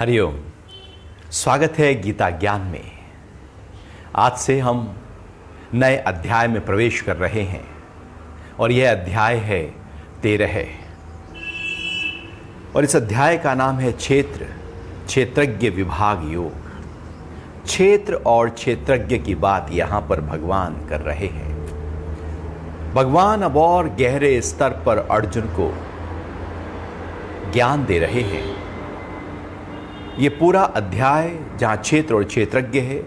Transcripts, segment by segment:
हरिओम। स्वागत है गीता ज्ञान में। आज से हम नए अध्याय में प्रवेश कर रहे हैं और यह अध्याय है 13 और इस अध्याय का नाम है क्षेत्रज्ञ विभाग योग। क्षेत्र और क्षेत्रज्ञ की बात यहां पर भगवान कर रहे हैं। भगवान अब और गहरे स्तर पर अर्जुन को ज्ञान दे रहे हैं। ये पूरा अध्याय जहाँ क्षेत्र और क्षेत्रज्ञ है,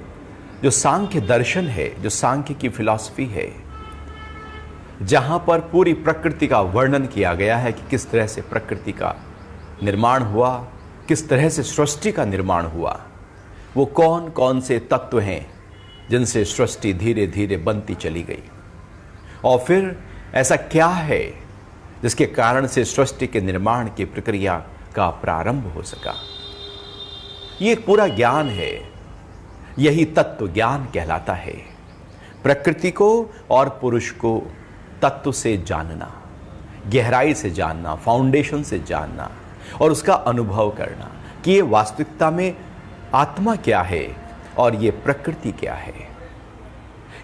जो सांख्य दर्शन है, जो सांख्य की फिलॉसफी है, जहाँ पर पूरी प्रकृति का वर्णन किया गया है कि किस तरह से प्रकृति का निर्माण हुआ, किस तरह से सृष्टि का निर्माण हुआ, वो कौन कौन से तत्व हैं जिनसे सृष्टि धीरे धीरे बनती चली गई, और फिर ऐसा क्या है जिसके कारण से सृष्टि के निर्माण की प्रक्रिया का प्रारंभ हो सका। ये एक पूरा ज्ञान है। यही तत्व ज्ञान कहलाता है। प्रकृति को और पुरुष को तत्व से जानना, गहराई से जानना, फाउंडेशन से जानना और उसका अनुभव करना कि ये वास्तविकता में आत्मा क्या है और ये प्रकृति क्या है।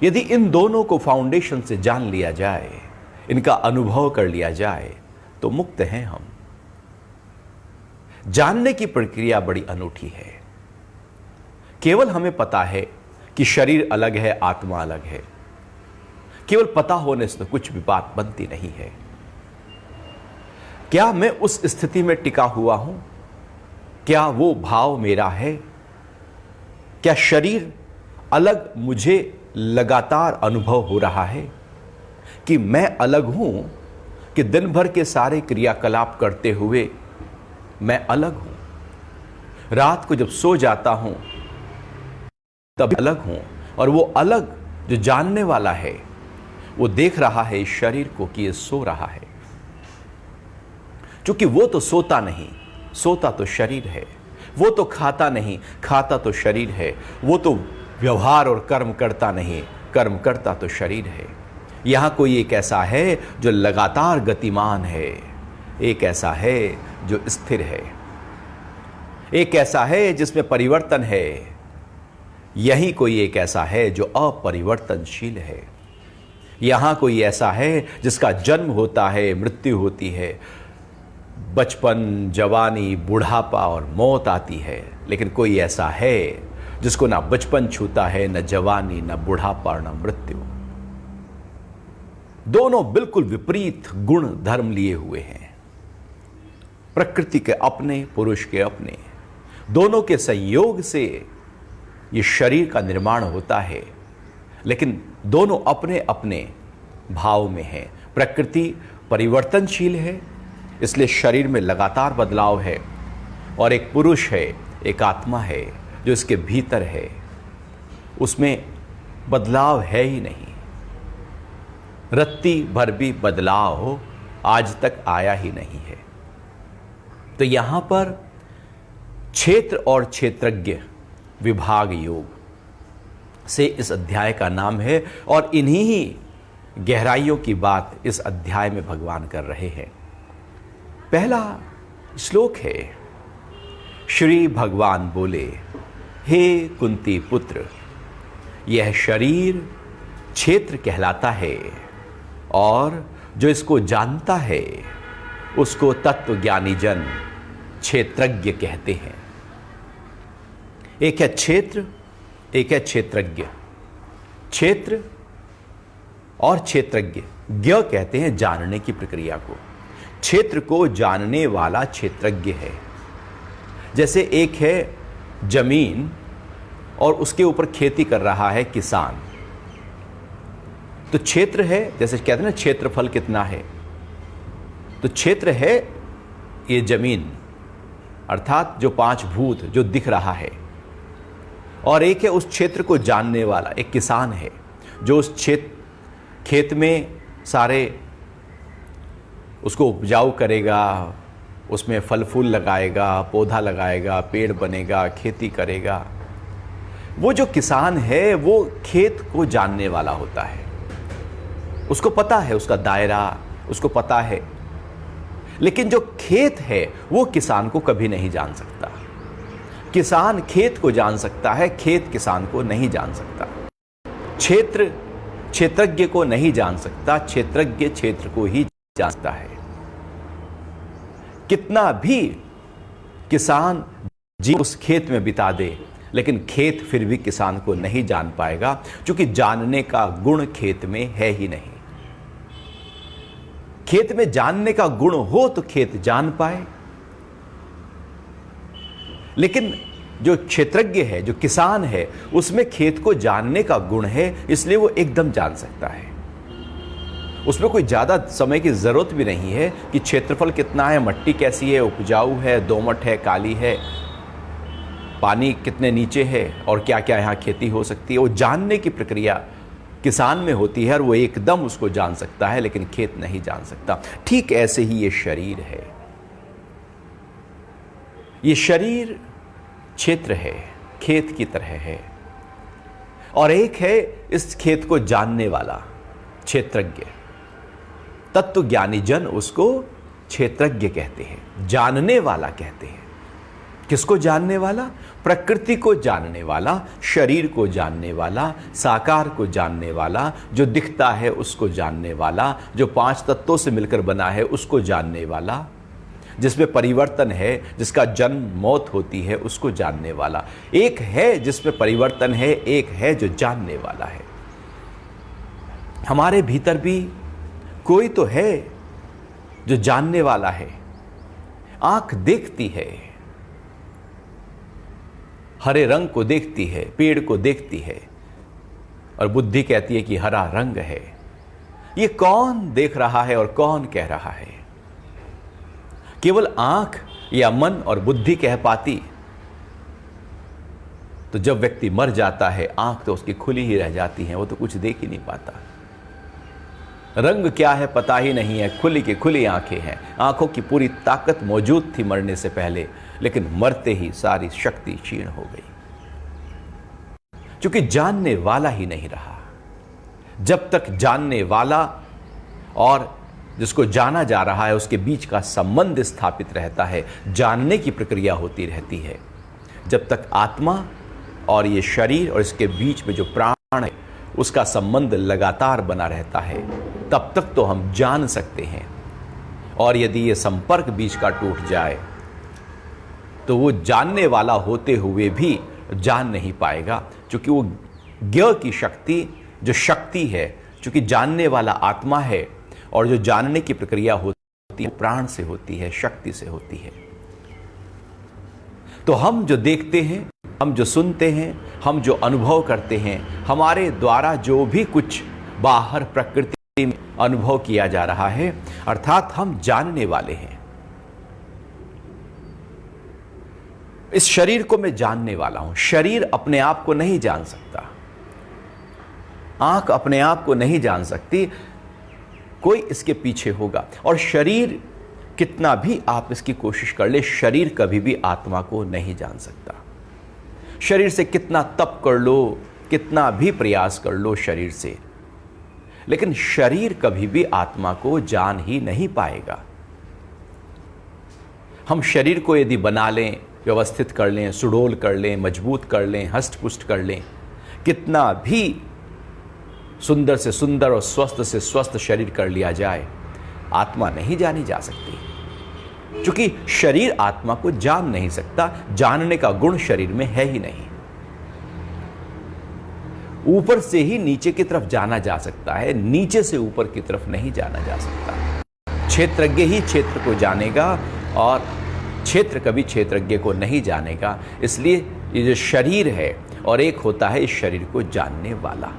यदि इन दोनों को फाउंडेशन से जान लिया जाए, इनका अनुभव कर लिया जाए, तो मुक्त हैं हम। जानने की प्रक्रिया बड़ी अनूठी है। केवल हमें पता है कि शरीर अलग है, आत्मा अलग है। केवल पता होने से तो कुछ भी बात बनती नहीं है। क्या मैं उस स्थिति में टिका हुआ हूं? क्या वो भाव मेरा है? क्या शरीर अलग मुझे लगातार अनुभव हो रहा है कि मैं अलग हूं, कि दिन भर के सारे क्रियाकलाप करते हुए मैं अलग हूं। रात को जब सो जाता हूं तब अलग हूं, और वो अलग जो जानने वाला है वो देख रहा है इस शरीर को कि ये सो रहा है। क्योंकि वो तो सोता नहीं, सोता तो शरीर है। वो तो खाता नहीं, खाता तो शरीर है। वो तो व्यवहार और कर्म करता नहीं, कर्म करता तो शरीर है। यहां कोई एक ऐसा है जो लगातार गतिमान है, एक ऐसा है जो स्थिर है, एक ऐसा है जिसमें परिवर्तन है। यही कोई एक ऐसा है जो अपरिवर्तनशील है। यहां कोई ऐसा है जिसका जन्म होता है, मृत्यु होती है, बचपन, जवानी, बुढ़ापा और मौत आती है। लेकिन कोई ऐसा है जिसको ना बचपन छूता है, न जवानी, न बुढ़ापा, न मृत्यु। दोनों बिल्कुल विपरीत गुण धर्म लिए हुए हैं। प्रकृति के अपने, पुरुष के अपने, दोनों के संयोग से ये शरीर का निर्माण होता है। लेकिन दोनों अपने अपने भाव में हैं। प्रकृति परिवर्तनशील है, इसलिए शरीर में लगातार बदलाव है, और एक पुरुष है, एक आत्मा है जो इसके भीतर है, उसमें बदलाव है ही नहीं। रत्ती भर भी बदलाव आज तक आया ही नहीं है। तो यहां पर क्षेत्र और क्षेत्रज्ञ विभाग योग से इस अध्याय का नाम है, और इन्हीं ही गहराइयों की बात इस अध्याय में भगवान कर रहे हैं। पहला श्लोक है, श्री भगवान बोले, हे कुंती पुत्र, यह शरीर क्षेत्र कहलाता है, और जो इसको जानता है उसको तत्वज्ञानी जन क्षेत्रज्ञ कहते हैं। एक है क्षेत्र, एक है क्षेत्रज्ञ। क्षेत्र और क्षेत्रज्ञ, ज्ञ कहते हैं जानने की प्रक्रिया को। क्षेत्र को जानने वाला क्षेत्रज्ञ है। जैसे एक है जमीन और उसके ऊपर खेती कर रहा है किसान, तो क्षेत्र है, जैसे कहते हैं ना क्षेत्रफल कितना है, तो क्षेत्र है ये जमीन, अर्थात जो 5 भूत जो दिख रहा है। और एक है उस क्षेत्र को जानने वाला, एक किसान है जो उस खेत में सारे उसको उपजाऊ करेगा, उसमें फल फूल लगाएगा, पौधा लगाएगा, पेड़ बनेगा, खेती करेगा। वो जो किसान है वो खेत को जानने वाला होता है। उसको पता है उसका दायरा, उसको पता है। लेकिन जो खेत है वो किसान को कभी नहीं जान सकता। किसान खेत को जान सकता है, खेत किसान को नहीं जान सकता। क्षेत्र क्षेत्रज्ञ को नहीं जान सकता, क्षेत्रज्ञ क्षेत्र को ही जानता है। कितना भी किसान जी उस खेत में बिता दे, लेकिन खेत फिर भी किसान को नहीं जान पाएगा, क्योंकि जानने का गुण खेत में है ही नहीं। खेत में जानने का गुण हो तो खेत जान पाए, लेकिन जो क्षेत्रज्ञ है, जो किसान है, उसमें खेत को जानने का गुण है, इसलिए वो एकदम जान सकता है। उसमें कोई ज्यादा समय की जरूरत भी नहीं है कि क्षेत्रफल कितना है, मिट्टी कैसी है, उपजाऊ है, दोमट है, काली है, पानी कितने नीचे है और क्या क्या यहां खेती हो सकती है। वो जानने की प्रक्रिया किसान में होती है और वो एकदम उसको जान सकता है, लेकिन खेत नहीं जान सकता। ठीक ऐसे ही ये शरीर है। ये शरीर क्षेत्र है, खेत की तरह है, और एक है इस खेत को जानने वाला क्षेत्रज्ञ। तत्व ज्ञानी जन उसको क्षेत्रज्ञ कहते हैं, जानने वाला कहते हैं। किसको जानने वाला? प्रकृति को जानने वाला, शरीर को जानने वाला, साकार को जानने वाला, जो दिखता है उसको जानने वाला, जो 5 तत्वों से मिलकर बना है उसको जानने वाला, जिसमें परिवर्तन है, जिसका जन्म मौत होती है, उसको जानने वाला। एक है जिसमें परिवर्तन है, एक है जो जानने वाला है। हमारे भीतर भी कोई तो है जो जानने वाला है। आंख देखती है, हरे रंग को देखती है, पेड़ को देखती है, और बुद्धि कहती है कि हरा रंग है। ये कौन देख रहा है और कौन कह रहा है? केवल आंख या मन और बुद्धि कह पाती। तो जब व्यक्ति मर जाता है, आंख तो उसकी खुली ही रह जाती है, वो तो कुछ देख ही नहीं पाता। रंग क्या है पता ही नहीं है, खुली की खुली आंखें हैं। आंखों की पूरी ताकत मौजूद थी मरने से पहले, लेकिन मरते ही सारी शक्ति क्षीण हो गई, क्योंकि जानने वाला ही नहीं रहा। जब तक जानने वाला और जिसको जाना जा रहा है उसके बीच का संबंध स्थापित रहता है, जानने की प्रक्रिया होती रहती है, जब तक आत्मा और ये शरीर और इसके बीच में जो प्राण है उसका संबंध लगातार बना रहता है, तब तक तो हम जान सकते हैं। और यदि ये संपर्क बीच का टूट जाए तो वो जानने वाला होते हुए भी जान नहीं पाएगा, क्योंकि वो ज्ञ की शक्ति, जो शक्ति है, क्योंकि जानने वाला आत्मा है और जो जानने की प्रक्रिया होती है वो प्राण से होती है, शक्ति से होती है। तो हम जो देखते हैं, हम जो सुनते हैं, हम जो अनुभव करते हैं, हमारे द्वारा जो भी कुछ बाहर प्रकृति में अनुभव किया जा रहा है, अर्थात हम जानने वाले हैं। इस शरीर को मैं जानने वाला हूं। शरीर अपने आप को नहीं जान सकता, आंख अपने आप को नहीं जान सकती, कोई इसके पीछे होगा। और शरीर कितना भी आप इसकी कोशिश कर ले, शरीर कभी भी आत्मा को नहीं जान सकता। शरीर से कितना तप कर लो, कितना भी प्रयास कर लो शरीर से, लेकिन शरीर कभी भी आत्मा को जान ही नहीं पाएगा। हम शरीर को यदि बना लें, व्यवस्थित कर लें, सुडौल कर लें, मजबूत कर लें, हष्ट-पुष्ट कर लें, कितना भी सुंदर से सुंदर और स्वस्थ से स्वस्थ शरीर कर लिया जाए, आत्मा नहीं जानी जा सकती, क्योंकि शरीर आत्मा को जान नहीं सकता। जानने का गुण शरीर में है ही नहीं। ऊपर से ही नीचे की तरफ जाना जा सकता है, नीचे से ऊपर की तरफ नहीं जाना जा सकता। क्षेत्रज्ञ ही क्षेत्र को जानेगा और क्षेत्र कभी क्षेत्रज्ञ को नहीं जानेगा। इसलिए ये जो शरीर है और एक होता है इस शरीर को जानने वाला।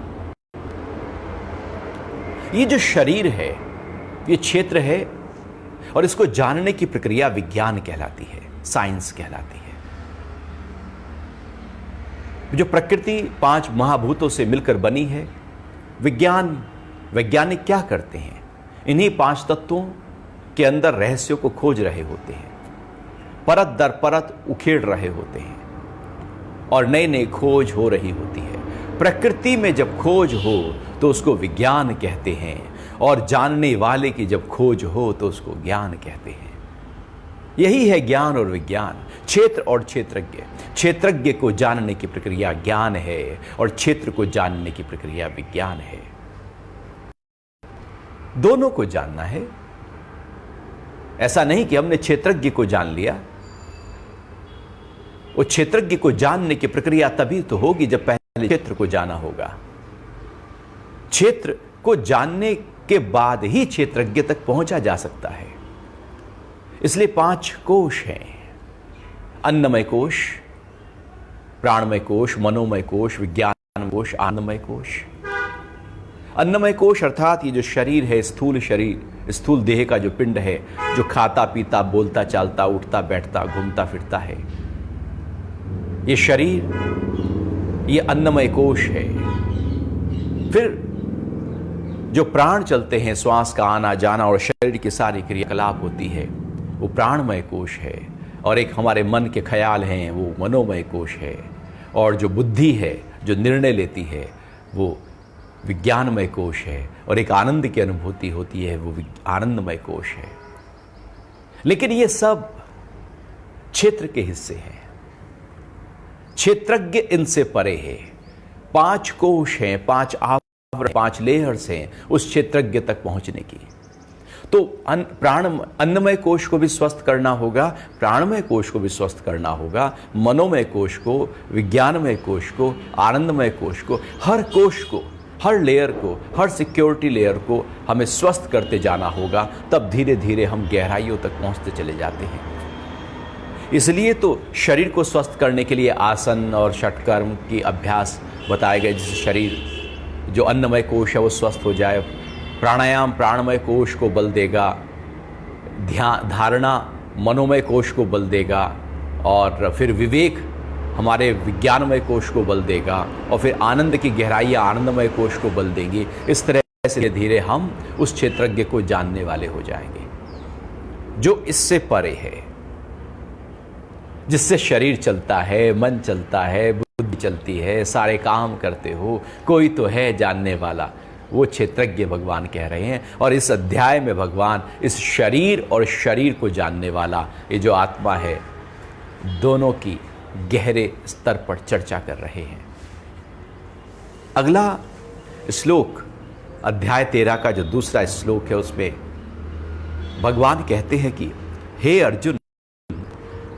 ये जो शरीर है ये क्षेत्र है और इसको जानने की प्रक्रिया विज्ञान कहलाती है, साइंस कहलाती है। जो प्रकृति 5 महाभूतों से मिलकर बनी है, वैज्ञानिक क्या करते हैं? इन्हीं 5 तत्वों के अंदर रहस्यों को खोज रहे होते हैं, परत दर परत उखेड़ रहे होते हैं और नई नई खोज हो रही होती है। प्रकृति में जब खोज हो तो उसको विज्ञान कहते हैं, और जानने वाले की जब खोज हो तो उसको ज्ञान कहते हैं। यही है ज्ञान और विज्ञान, क्षेत्र और क्षेत्रज्ञ। क्षेत्रज्ञ को जानने की प्रक्रिया ज्ञान है और क्षेत्र को जानने की प्रक्रिया विज्ञान है। दोनों को जानना है। ऐसा नहीं कि हमने क्षेत्रज्ञ को जान लिया। वो क्षेत्रज्ञ को जानने की प्रक्रिया तभी तो होगी जब पहले क्षेत्र को जाना होगा। क्षेत्र को जानने के बाद ही क्षेत्रज्ञ तक पहुंचा जा सकता है। इसलिए 5 कोश हैं: अन्नमय कोश, प्राणमय कोश, मनोमय कोश, विज्ञान कोश, आनंदमय कोश। अन्नमय कोश अर्थात ये जो शरीर है, स्थूल शरीर, स्थूल देह का जो पिंड है, जो खाता पीता बोलता चालता उठता बैठता घूमता फिरता है, ये शरीर, ये अन्नमय कोश है। फिर जो प्राण चलते हैं, श्वास का आना जाना और शरीर की सारी क्रियाकलाप होती है, वो प्राणमय कोश है। और एक हमारे मन के ख्याल हैं, वो मनोमय कोश है। और जो बुद्धि है, जो निर्णय लेती है, वो विज्ञानमय कोश है। और एक आनंद की अनुभूति होती है, वो आनंदमय कोश है। लेकिन ये सब क्षेत्र के हिस्से हैं। क्षेत्रज्ञ इनसे परे है। 5 कोश हैं, 5 आवरण, 5 लेयर्स हैं उस क्षेत्रज्ञ तक पहुंचने की। तो अन्नमय कोश को भी स्वस्थ करना होगा, प्राणमय कोश को भी स्वस्थ करना होगा, मनोमय कोश को, विज्ञानमय कोश को, आनंदमय कोश को, हर कोश को, हर लेयर को, हर सिक्योरिटी लेयर को हमें स्वस्थ करते जाना होगा। तब धीरे धीरे हम गहराइयों तक पहुंचते चले जाते हैं। इसलिए तो शरीर को स्वस्थ करने के लिए आसन और षटकर्म की अभ्यास बताए गए, जिससे शरीर जो अन्नमय कोश है वो स्वस्थ हो जाए। प्राणायाम प्राणमय कोश को बल देगा, ध्यान धारणा मनोमय कोश को बल देगा, और फिर विवेक हमारे विज्ञानमय कोश को बल देगा, और फिर आनंद की गहराइयाँ आनंदमय कोश को बल देंगी। इस तरह से धीरे हम उस क्षेत्रज्ञ को जानने वाले हो जाएंगे जो इससे परे है, जिससे शरीर चलता है, मन चलता है, बुद्धि चलती है, सारे काम करते हो, कोई तो है जानने वाला। वो क्षेत्रज्ञ भगवान कह रहे हैं। और इस अध्याय में भगवान इस शरीर और शरीर को जानने वाला ये जो आत्मा है, दोनों की गहरे स्तर पर चर्चा कर रहे हैं। अगला श्लोक, अध्याय 13 का जो दूसरा श्लोक है, उसमें भगवान कहते हैं कि हे अर्जुन,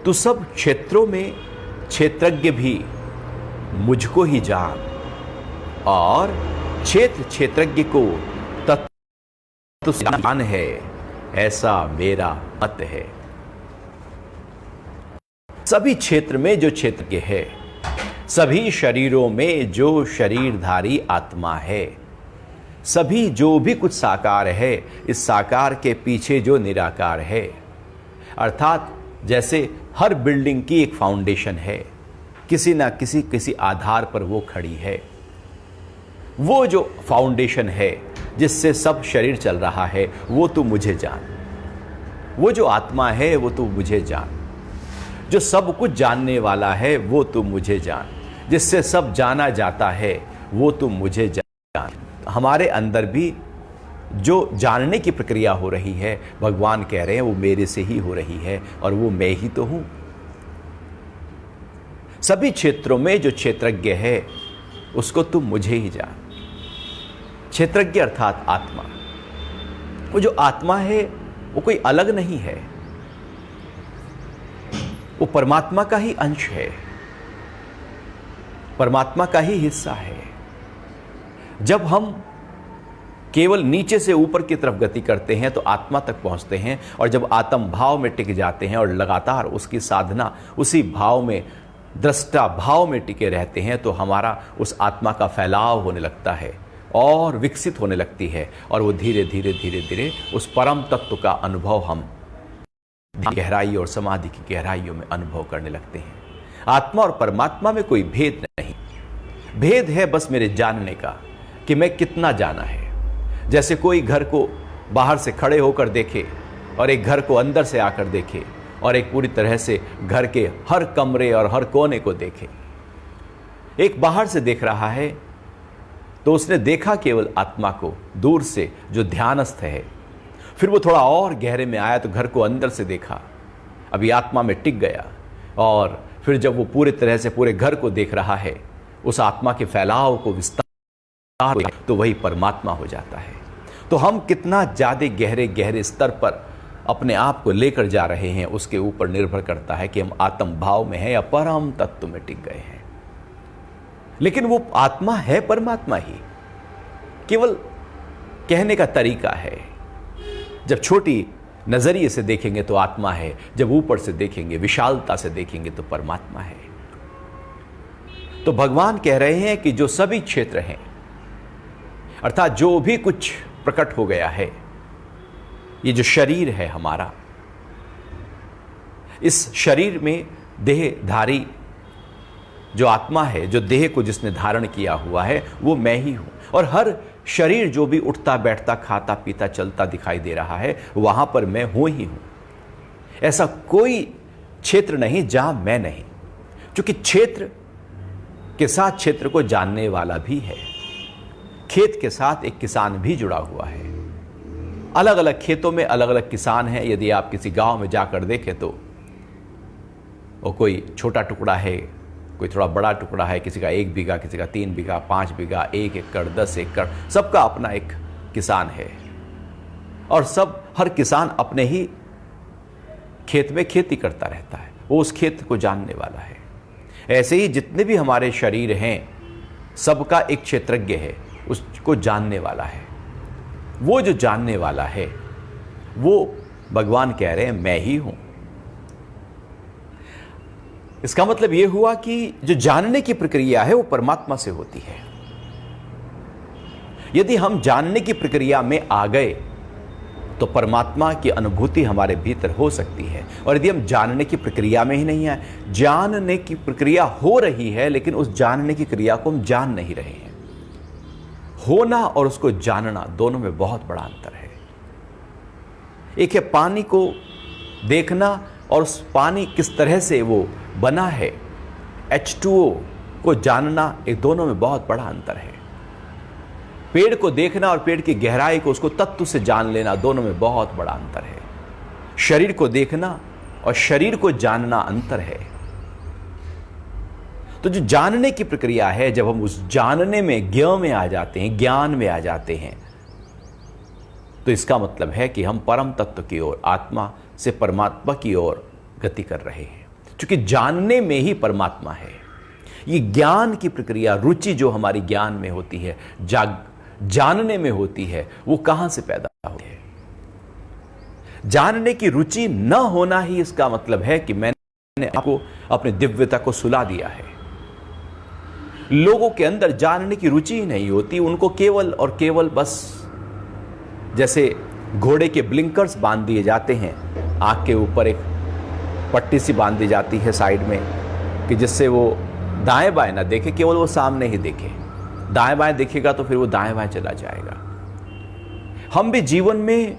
तू सब क्षेत्रों में क्षेत्रज्ञ भी मुझको ही जान, और क्षेत्र क्षेत्रज्ञ को तत्व जान है, ऐसा मेरा मत है। सभी क्षेत्र में जो क्षेत्रज्ञ है, सभी शरीरों में जो शरीरधारी आत्मा है, सभी जो भी कुछ साकार है, इस साकार के पीछे जो निराकार है, अर्थात जैसे हर बिल्डिंग की एक फाउंडेशन है, किसी ना किसी आधार पर वो खड़ी है। वो जो फाउंडेशन है जिससे सब शरीर चल रहा है, वो तू मुझे जान। वो जो आत्मा है वो तू मुझे जान। जो सब कुछ जानने वाला है वो तू मुझे जान। जिससे सब जाना जाता है वो तू मुझे जान। हमारे अंदर भी जो जानने की प्रक्रिया हो रही है, भगवान कह रहे हैं वो मेरे से ही हो रही है, और वो मैं ही तो हूं। सभी क्षेत्रों में जो क्षेत्रज्ञ है उसको तुम मुझे ही जान। क्षेत्रज्ञ अर्थात आत्मा। वो जो आत्मा है वो कोई अलग नहीं है, वो परमात्मा का ही अंश है, परमात्मा का ही हिस्सा है। जब हम केवल नीचे से ऊपर की तरफ गति करते हैं तो आत्मा तक पहुंचते हैं, और जब आत्म भाव में टिक जाते हैं और लगातार उसकी साधना उसी भाव में, दृष्टा भाव में टिके रहते हैं, तो हमारा उस आत्मा का फैलाव होने लगता है और विकसित होने लगती है, और वो धीरे धीरे धीरे धीरे उस परम तत्व का अनुभव हम गहराई और समाधि की गहराइयों में अनुभव करने लगते हैं। आत्मा और परमात्मा में कोई भेद नहीं, भेद है बस मेरे जानने का कि मैं कितना जाना है। जैसे कोई घर को बाहर से खड़े होकर देखे और एक घर को अंदर से आकर देखे, और एक पूरी तरह से घर के हर कमरे और हर कोने को देखे। एक बाहर से देख रहा है तो उसने देखा केवल आत्मा को दूर से जो ध्यानस्थ है। फिर वो थोड़ा और गहरे में आया तो घर को अंदर से देखा। अभी आत्मा में टिक गया, और फिर जब वो पूरे तरह से पूरे घर को देख रहा है, उस आत्मा के फैलाव को विस्तार, तो वही परमात्मा हो जाता है। तो हम कितना ज़्यादा गहरे गहरे स्तर पर अपने आप को लेकर जा रहे हैं, उसके ऊपर निर्भर करता है कि हम आत्म भाव में हैं या परम तत्व में टिक गए हैं। लेकिन वो आत्मा है परमात्मा ही, केवल कहने का तरीका है। जब छोटी नजरिए से देखेंगे तो आत्मा है, जब ऊपर से देखेंगे, विशालता से देखेंगे तो परमात्मा है। तो भगवान कह रहे हैं कि जो सभी क्षेत्र हैं, अर्थात जो भी कुछ प्रकट हो गया है, ये जो शरीर है हमारा, इस शरीर में देहधारी जो आत्मा है, जो देह को जिसने धारण किया हुआ है, वो मैं ही हूं। और हर शरीर जो भी उठता बैठता खाता पीता चलता दिखाई दे रहा है, वहां पर मैं हूं ही हूं। ऐसा कोई क्षेत्र नहीं जहां मैं नहीं, क्योंकि क्षेत्र के साथ क्षेत्र को जानने वाला भी है। खेत के साथ एक किसान भी जुड़ा हुआ है। अलग अलग खेतों में अलग अलग किसान हैं। यदि आप किसी गांव में जाकर देखें तो वो कोई छोटा टुकड़ा है, कोई थोड़ा बड़ा टुकड़ा है, किसी का 1 बीघा, किसी का 3 बीघा, 5 बीघा, 1 एकड़, 10 एकड़, सबका अपना एक किसान है। और हर किसान अपने ही खेत में खेती करता रहता है, वो उस खेत को जानने वाला है। ऐसे ही जितने भी हमारे शरीर हैं, सबका एक क्षेत्रज्ञ है, उसको जानने वाला है। वो जो जानने वाला है, वो भगवान कह रहे हैं मैं ही हूं। इसका मतलब यह हुआ कि जो जानने की प्रक्रिया है वो परमात्मा से होती है। यदि हम जानने की प्रक्रिया में आ गए तो परमात्मा की अनुभूति हमारे भीतर हो सकती है। और यदि हम जानने की प्रक्रिया में ही नहीं है, जानने की प्रक्रिया हो रही है लेकिन उस जानने की क्रिया को हम जान नहीं रहे हैं। होना और उसको जानना, दोनों में बहुत बड़ा अंतर है। एक है पानी को देखना और उस पानी किस तरह से वो बना है, H2O को जानना, एक दोनों में बहुत बड़ा अंतर है। पेड़ को देखना और पेड़ की गहराई को, उसको तत्व से जान लेना, दोनों में बहुत बड़ा अंतर है। शरीर को देखना और शरीर को जानना अंतर है। तो जो जानने की प्रक्रिया है, जब हम उस जानने में ज्ञान में आ जाते हैं, ज्ञान में आ जाते हैं, तो इसका मतलब है कि हम परम तत्व की ओर, आत्मा से परमात्मा की ओर गति कर रहे हैं। क्योंकि जानने में ही परमात्मा है। ये ज्ञान की प्रक्रिया, रुचि जो हमारी ज्ञान में होती है, जानने में होती है, वो कहां से पैदा होती है? जानने की रुचि न होना ही इसका मतलब है कि मैंने आपको अपनी दिव्यता को सुला दिया है। लोगों के अंदर जानने की रुचि ही नहीं होती। उनको केवल और केवल बस जैसे घोड़े के ब्लिंकर्स बांध दिए जाते हैं, आंख के ऊपर एक पट्टी सी बांध दी जाती है साइड में, कि जिससे वो दाएं बाएं ना देखे, केवल वो सामने ही देखे। दाएं बाएं देखेगा तो फिर वो दाएं बाएं चला जाएगा। हम भी जीवन में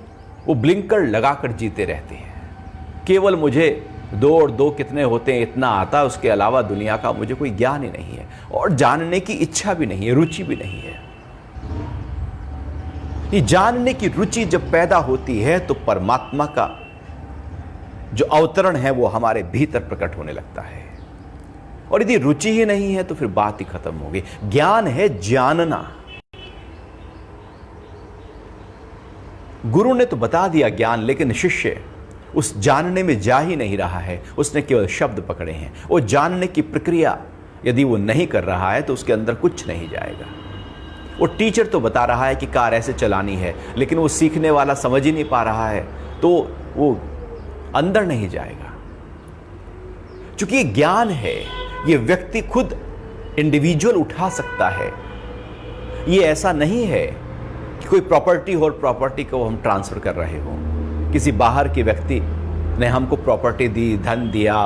वो ब्लिंकर लगाकर जीते रहते हैं। केवल मुझे 2 और 2 कितने होते हैं इतना आता है, उसके अलावा दुनिया का मुझे कोई ज्ञान ही नहीं है, और जानने की इच्छा भी नहीं है, रुचि भी नहीं है। ये जानने की रुचि जब पैदा होती है तो परमात्मा का जो अवतरण है वो हमारे भीतर प्रकट होने लगता है। और यदि रुचि ही नहीं है तो फिर बात ही खत्म होगी। ज्ञान है जानना। गुरु ने तो बता दिया ज्ञान, लेकिन शिष्य उस जानने में जा ही नहीं रहा है। उसने केवल शब्द पकड़े हैं। वो जानने की प्रक्रिया यदि वो नहीं कर रहा है तो उसके अंदर कुछ नहीं जाएगा। वो टीचर तो बता रहा है कि कार ऐसे चलानी है, लेकिन वो सीखने वाला समझ ही नहीं पा रहा है, तो वो अंदर नहीं जाएगा। क्योंकि ये ज्ञान है, ये व्यक्ति खुद इंडिविजुअल उठा सकता है। ये ऐसा नहीं है कि कोई प्रॉपर्टी हो और प्रॉपर्टी को हम ट्रांसफर कर रहे हो। किसी बाहर के व्यक्ति ने हमको प्रॉपर्टी दी, धन दिया,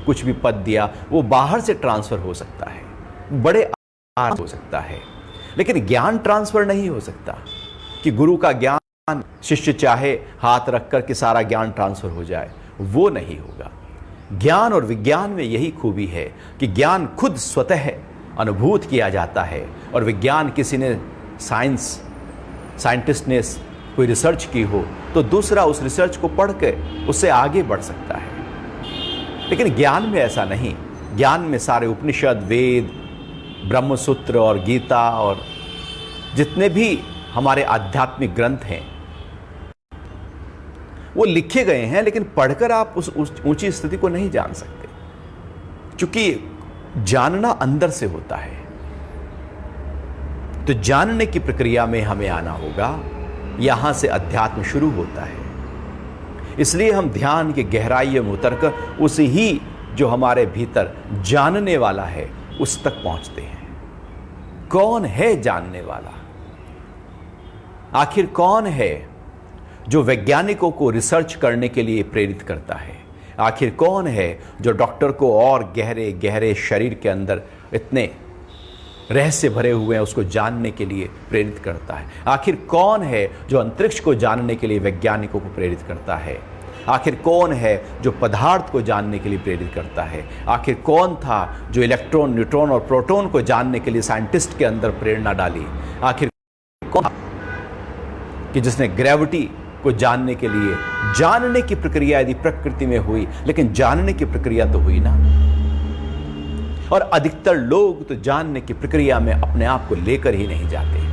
कुछ भी पद दिया, वो बाहर से ट्रांसफर हो सकता है, बड़े आसान हो सकता है, लेकिन ज्ञान ट्रांसफर नहीं हो सकता। कि गुरु का ज्ञान शिष्य चाहे हाथ रखकर कि सारा ज्ञान ट्रांसफर हो जाए, वो नहीं होगा। ज्ञान और विज्ञान में यही खूबी है कि ज्ञान खुद स्वतः अनुभूत किया जाता है, और विज्ञान किसी ने साइंटिस्ट ने कोई रिसर्च की हो तो दूसरा उस रिसर्च को पढ़कर उससे आगे बढ़ सकता है। लेकिन ज्ञान में ऐसा नहीं। ज्ञान में सारे उपनिषद, वेद, ब्रह्मसूत्र और गीता और जितने भी हमारे आध्यात्मिक ग्रंथ हैं वो लिखे गए हैं, लेकिन पढ़कर आप उस ऊंची स्थिति को नहीं जान सकते, क्योंकि जानना अंदर से होता है। तो जानने की प्रक्रिया में हमें आना होगा, यहां से अध्यात्म शुरू होता है। इसलिए हम ध्यान की गहराइयों में उतरकर उस ही जो हमारे भीतर जानने वाला है उस तक पहुंचते हैं। कौन है जानने वाला? आखिर कौन है जो वैज्ञानिकों को रिसर्च करने के लिए प्रेरित करता है? आखिर कौन है जो डॉक्टर को और गहरे गहरे शरीर के अंदर इतने रहस्य भरे हुए हैं उसको जानने के लिए प्रेरित करता है? आखिर कौन है जो अंतरिक्ष को जानने के लिए वैज्ञानिकों को प्रेरित करता है? आखिर कौन है जो पदार्थ को जानने के लिए प्रेरित करता है? आखिर कौन था जो इलेक्ट्रॉन, न्यूट्रॉन और प्रोटॉन को जानने के लिए साइंटिस्ट के अंदर प्रेरणा डाली? आखिर कौन कि जिसने ग्रेविटी को जानने के लिए, जानने की प्रक्रिया यदि प्रकृति में हुई, लेकिन जानने की प्रक्रिया तो हुई ना। और अधिकतर लोग तो जानने की प्रक्रिया में अपने आप को लेकर ही नहीं जाते,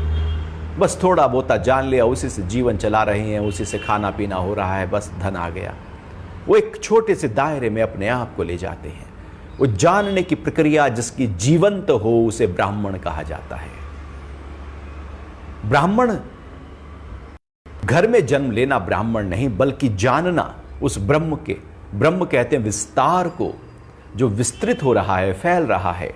बस थोड़ा बहुता जान लिया, उसी से जीवन चला रहे हैं, उसी से खाना पीना हो रहा है, बस धन आ गया। वो एक छोटे से दायरे में अपने आप को ले जाते हैं। वो जानने की प्रक्रिया जिसकी जीवंत हो उसे ब्राह्मण कहा जाता है। ब्राह्मण घर में जन्म लेना ब्राह्मण नहीं, बल्कि जानना उस ब्रह्म के, ब्रह्म कहते हैं विस्तार को, जो विस्तृत हो रहा है, फैल रहा है,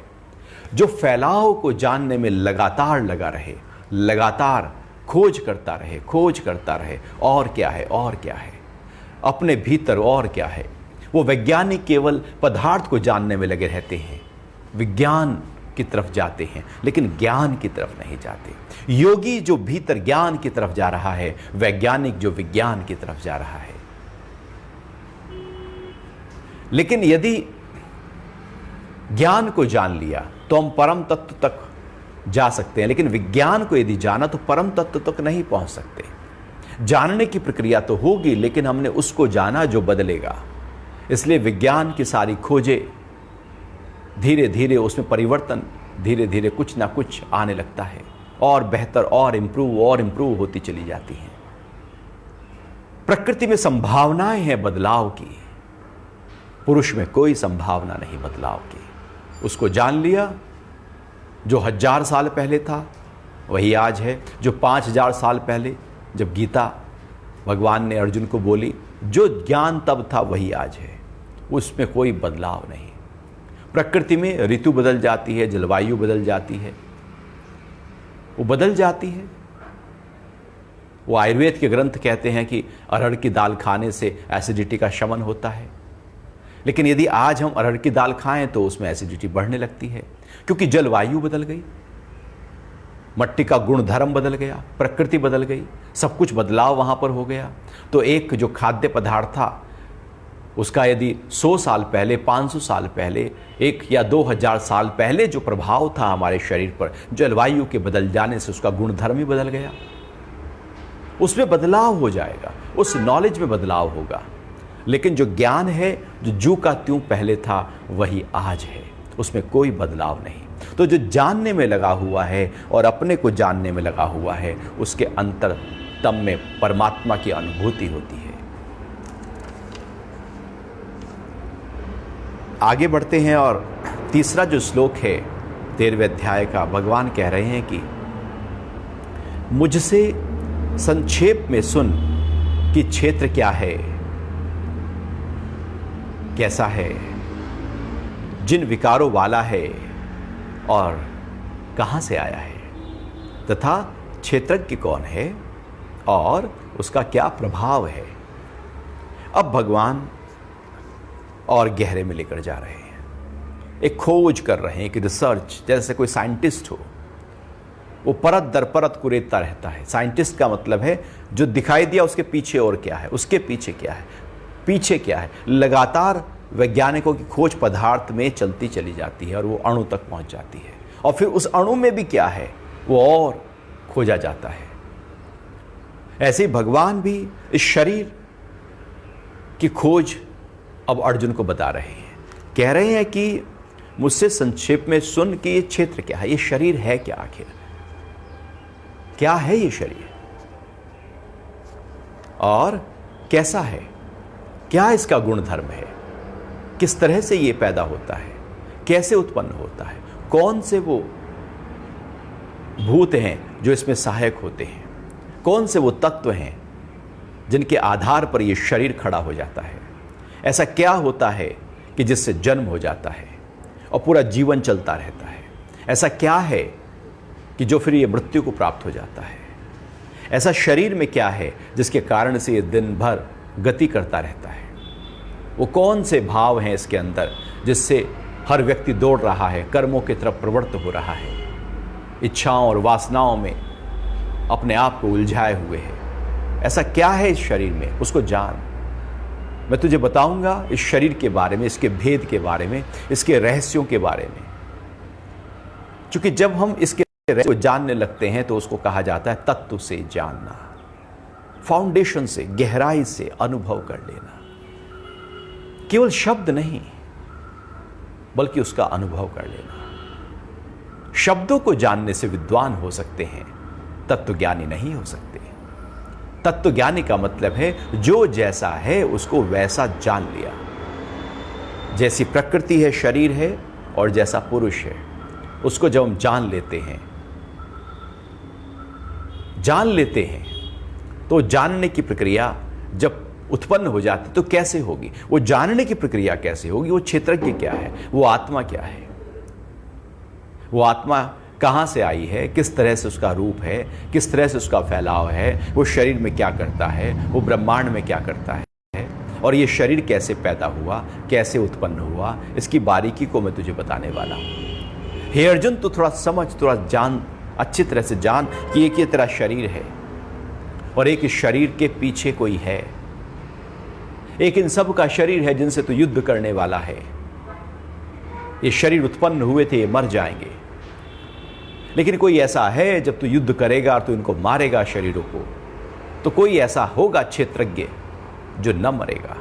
जो फैलाव को जानने में लगातार लगा रहे, लगातार खोज करता रहे, खोज करता रहे, और क्या है, और क्या है अपने भीतर, और क्या है। वो वैज्ञानिक केवल पदार्थ को जानने में लगे रहते हैं, विज्ञान की तरफ जाते हैं, लेकिन ज्ञान की तरफ नहीं जाते। योगी जो भीतर ज्ञान की तरफ जा रहा है, वैज्ञानिक जो विज्ञान की तरफ जा रहा है। लेकिन यदि ज्ञान को जान लिया तो हम परम तत्व तक जा सकते हैं, लेकिन विज्ञान को यदि जाना तो परम तत्व तक नहीं पहुंच सकते। जानने की प्रक्रिया तो होगी, लेकिन हमने उसको जाना जो बदलेगा। इसलिए विज्ञान की सारी खोजें धीरे धीरे उसमें परिवर्तन, धीरे धीरे कुछ ना कुछ आने लगता है, और बेहतर, और इंप्रूव होती चली जाती हैं। प्रकृति में संभावनाएं हैं बदलाव की, पुरुष में कोई संभावना नहीं बदलाव की। उसको जान लिया, जो 1000 साल पहले था वही आज है, जो 5000 साल पहले जब गीता भगवान ने अर्जुन को बोली, जो ज्ञान तब था वही आज है, उसमें कोई बदलाव नहीं। प्रकृति में ऋतु बदल जाती है, जलवायु बदल जाती है, वो बदल जाती है। वो आयुर्वेद के ग्रंथ कहते हैं कि अरहर की दाल खाने से एसिडिटी का शमन होता है, लेकिन यदि आज हम अरहर की दाल खाएं तो उसमें एसिडिटी बढ़ने लगती है, क्योंकि जलवायु बदल गई, मट्टी का गुणधर्म बदल गया, प्रकृति बदल गई, सब कुछ बदलाव वहां पर हो गया। तो एक जो खाद्य पदार्थ था उसका यदि 100 साल पहले, 500 साल पहले, 1 या 2000 साल पहले जो प्रभाव था हमारे शरीर पर, जलवायु के बदल जाने से उसका गुणधर्म ही बदल गया। उसमें बदलाव हो जाएगा, उस नॉलेज में बदलाव होगा। लेकिन जो ज्ञान है, जो जू का त्यों पहले था वही आज है, उसमें कोई बदलाव नहीं। तो जो जानने में लगा हुआ है और अपने को जानने में लगा हुआ है, उसके अंतरतम में परमात्मा की अनुभूति होती है। आगे बढ़ते हैं और तीसरा जो श्लोक है 13वें अध्याय का, भगवान कह रहे हैं कि मुझसे संक्षेप में सुन कि क्षेत्र क्या है, कैसा है, जिन विकारों वाला है और कहां से आया है, तथा क्षेत्रज्ञ कौन है और उसका क्या प्रभाव है। अब भगवान और गहरे में लेकर जा रहे हैं, एक खोज कर रहे हैं, एक रिसर्च, जैसे कोई साइंटिस्ट हो, वो परत दर परत कुरेदता रहता है। साइंटिस्ट का मतलब है जो दिखाई दिया उसके पीछे और क्या है, उसके पीछे क्या है, पीछे क्या है। लगातार वैज्ञानिकों की खोज पदार्थ में चलती चली जाती है और वो अणु तक पहुंच जाती है, और फिर उस अणु में भी क्या है वो और खोजा जाता है। ऐसे ही भगवान भी इस शरीर की खोज अब अर्जुन को बता रहे हैं। कह रहे हैं कि मुझसे संक्षेप में सुन कि ये क्षेत्र क्या है, ये शरीर है क्या, आखिर क्या है ये शरीर और कैसा है, क्या इसका गुण धर्म है, किस तरह से ये पैदा होता है, कैसे उत्पन्न होता है, कौन से वो भूत हैं जो इसमें सहायक होते हैं, कौन से वो तत्व हैं जिनके आधार पर ये शरीर खड़ा हो जाता है, ऐसा क्या होता है कि जिससे जन्म हो जाता है और पूरा जीवन चलता रहता है, ऐसा क्या है कि जो फिर ये मृत्यु को प्राप्त हो जाता है, ऐसा शरीर में क्या है जिसके कारण से ये दिन भर गति करता रहता है, वो कौन से भाव हैं इसके अंदर जिससे हर व्यक्ति दौड़ रहा है, कर्मों की तरफ प्रवृत्त हो रहा है, इच्छाओं और वासनाओं में अपने आप को उलझाए हुए है, ऐसा क्या है इस शरीर में, उसको जान। मैं तुझे बताऊंगा इस शरीर के बारे में, इसके भेद के बारे में, इसके रहस्यों के बारे में। क्योंकि जब हम इसके रहस्य को जानने लगते हैं तो उसको कहा जाता है तत्व से जानना, फाउंडेशन से, गहराई से अनुभव कर लेना, केवल शब्द नहीं बल्कि उसका अनुभव कर लेना। शब्दों को जानने से विद्वान हो सकते हैं, तत्वज्ञानी नहीं हो सकते। तत्वज्ञानी का मतलब है जो जैसा है उसको वैसा जान लिया, जैसी प्रकृति है, शरीर है और जैसा पुरुष है, उसको जब हम जान लेते हैं तो जानने की प्रक्रिया जब उत्पन्न हो जाती तो कैसे होगी, वो जानने की प्रक्रिया कैसे होगी, वो क्षेत्रज्ञ क्या है, वो आत्मा क्या है, वो आत्मा कहाँ से आई है, किस तरह से उसका रूप है, किस तरह से उसका फैलाव है, वो शरीर में क्या करता है, वो ब्रह्मांड में क्या करता है, और ये शरीर कैसे पैदा हुआ, कैसे उत्पन्न हुआ, इसकी बारीकी को मैं तुझे बताने वाला हूँ। हे अर्जुन, तू थोड़ा समझ, थोड़ा जान, अच्छी तरह से जान कि एक ये तेरा शरीर है और एक इस शरीर के पीछे कोई है, एक इन सब का शरीर है जिनसे तू युद्ध करने वाला है। ये शरीर उत्पन्न हुए थे, ये मर जाएंगे, लेकिन कोई ऐसा है जब तू युद्ध करेगा और तू इनको मारेगा शरीरों को, तो कोई ऐसा होगा क्षेत्रज्ञ जो न मरेगा।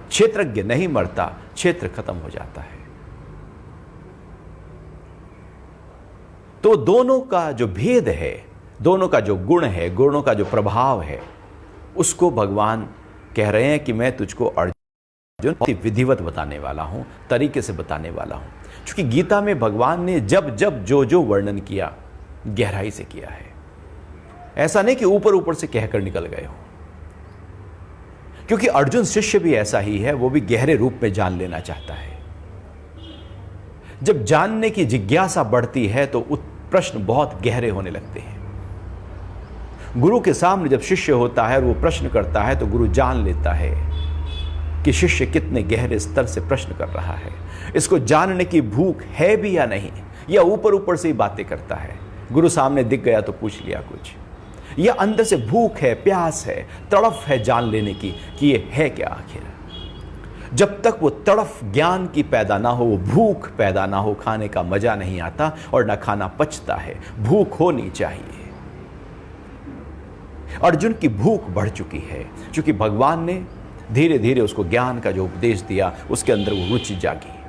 क्षेत्रज्ञ नहीं मरता, क्षेत्र खत्म हो जाता है। तो दोनों का जो भेद है, दोनों का जो गुण है, गुणों का जो प्रभाव है, उसको भगवान कह रहे हैं कि मैं तुझको अर्जुन विधिवत बताने वाला हूं, तरीके से बताने वाला हूं। क्योंकि गीता में भगवान ने जब जब जो जो वर्णन किया गहराई से किया है, ऐसा नहीं कि ऊपर ऊपर से कहकर निकल गए हो। क्योंकि अर्जुन शिष्य भी ऐसा ही है, वो भी गहरे रूप में जान लेना चाहता है। जब जानने की जिज्ञासा बढ़ती है तो प्रश्न बहुत गहरे होने लगते हैं। गुरु के सामने जब शिष्य होता है और वो प्रश्न करता है तो गुरु जान लेता है कि शिष्य कितने गहरे स्तर से प्रश्न कर रहा है, इसको जानने की भूख है भी या नहीं, या ऊपर ऊपर से ही बातें करता है, गुरु सामने दिख गया तो पूछ लिया कुछ, या अंदर से भूख है, प्यास है, तड़फ है जान लेने की कि ये है क्या आखिर। जब तक वो तड़फ ज्ञान की पैदा ना हो, वो भूख पैदा ना हो, खाने का मजा नहीं आता और ना खाना पचता है। भूख होनी चाहिए। अर्जुन की भूख बढ़ चुकी है क्योंकि भगवान ने धीरे धीरे उसको ज्ञान का जो उपदेश दिया, उसके अंदर वो रुचि जागी।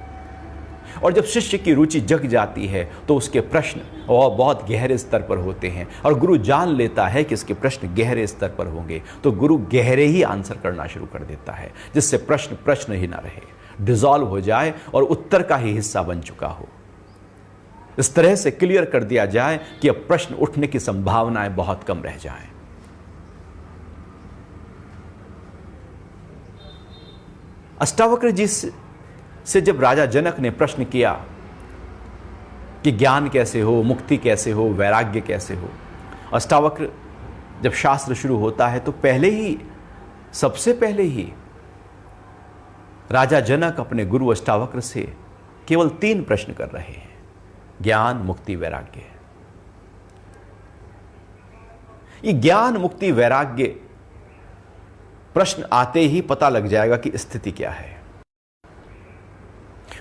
और जब शिष्य की रुचि जग जाती है तो उसके प्रश्न और बहुत गहरे स्तर पर होते हैं, और गुरु जान लेता है कि इसके प्रश्न गहरे स्तर पर होंगे, तो गुरु गहरे ही आंसर करना शुरू कर देता है, जिससे प्रश्न प्रश्न ही ना रहे, डिसॉल्व हो जाए और उत्तर का ही हिस्सा बन चुका हो। इस तरह से क्लियर कर दिया जाए कि अब प्रश्न उठने की संभावनाएं बहुत कम रह जाएं। अष्टावक्र जी से जब राजा जनक ने प्रश्न किया कि ज्ञान कैसे हो, मुक्ति कैसे हो, वैराग्य कैसे हो, अष्टावक्र जब शास्त्र शुरू होता है तो सबसे पहले ही राजा जनक अपने गुरु अष्टावक्र से केवल 3 प्रश्न कर रहे हैं: ज्ञान, मुक्ति, वैराग्य। ये ज्ञान, मुक्ति, वैराग्य प्रश्न आते ही पता लग जाएगा कि स्थिति क्या है।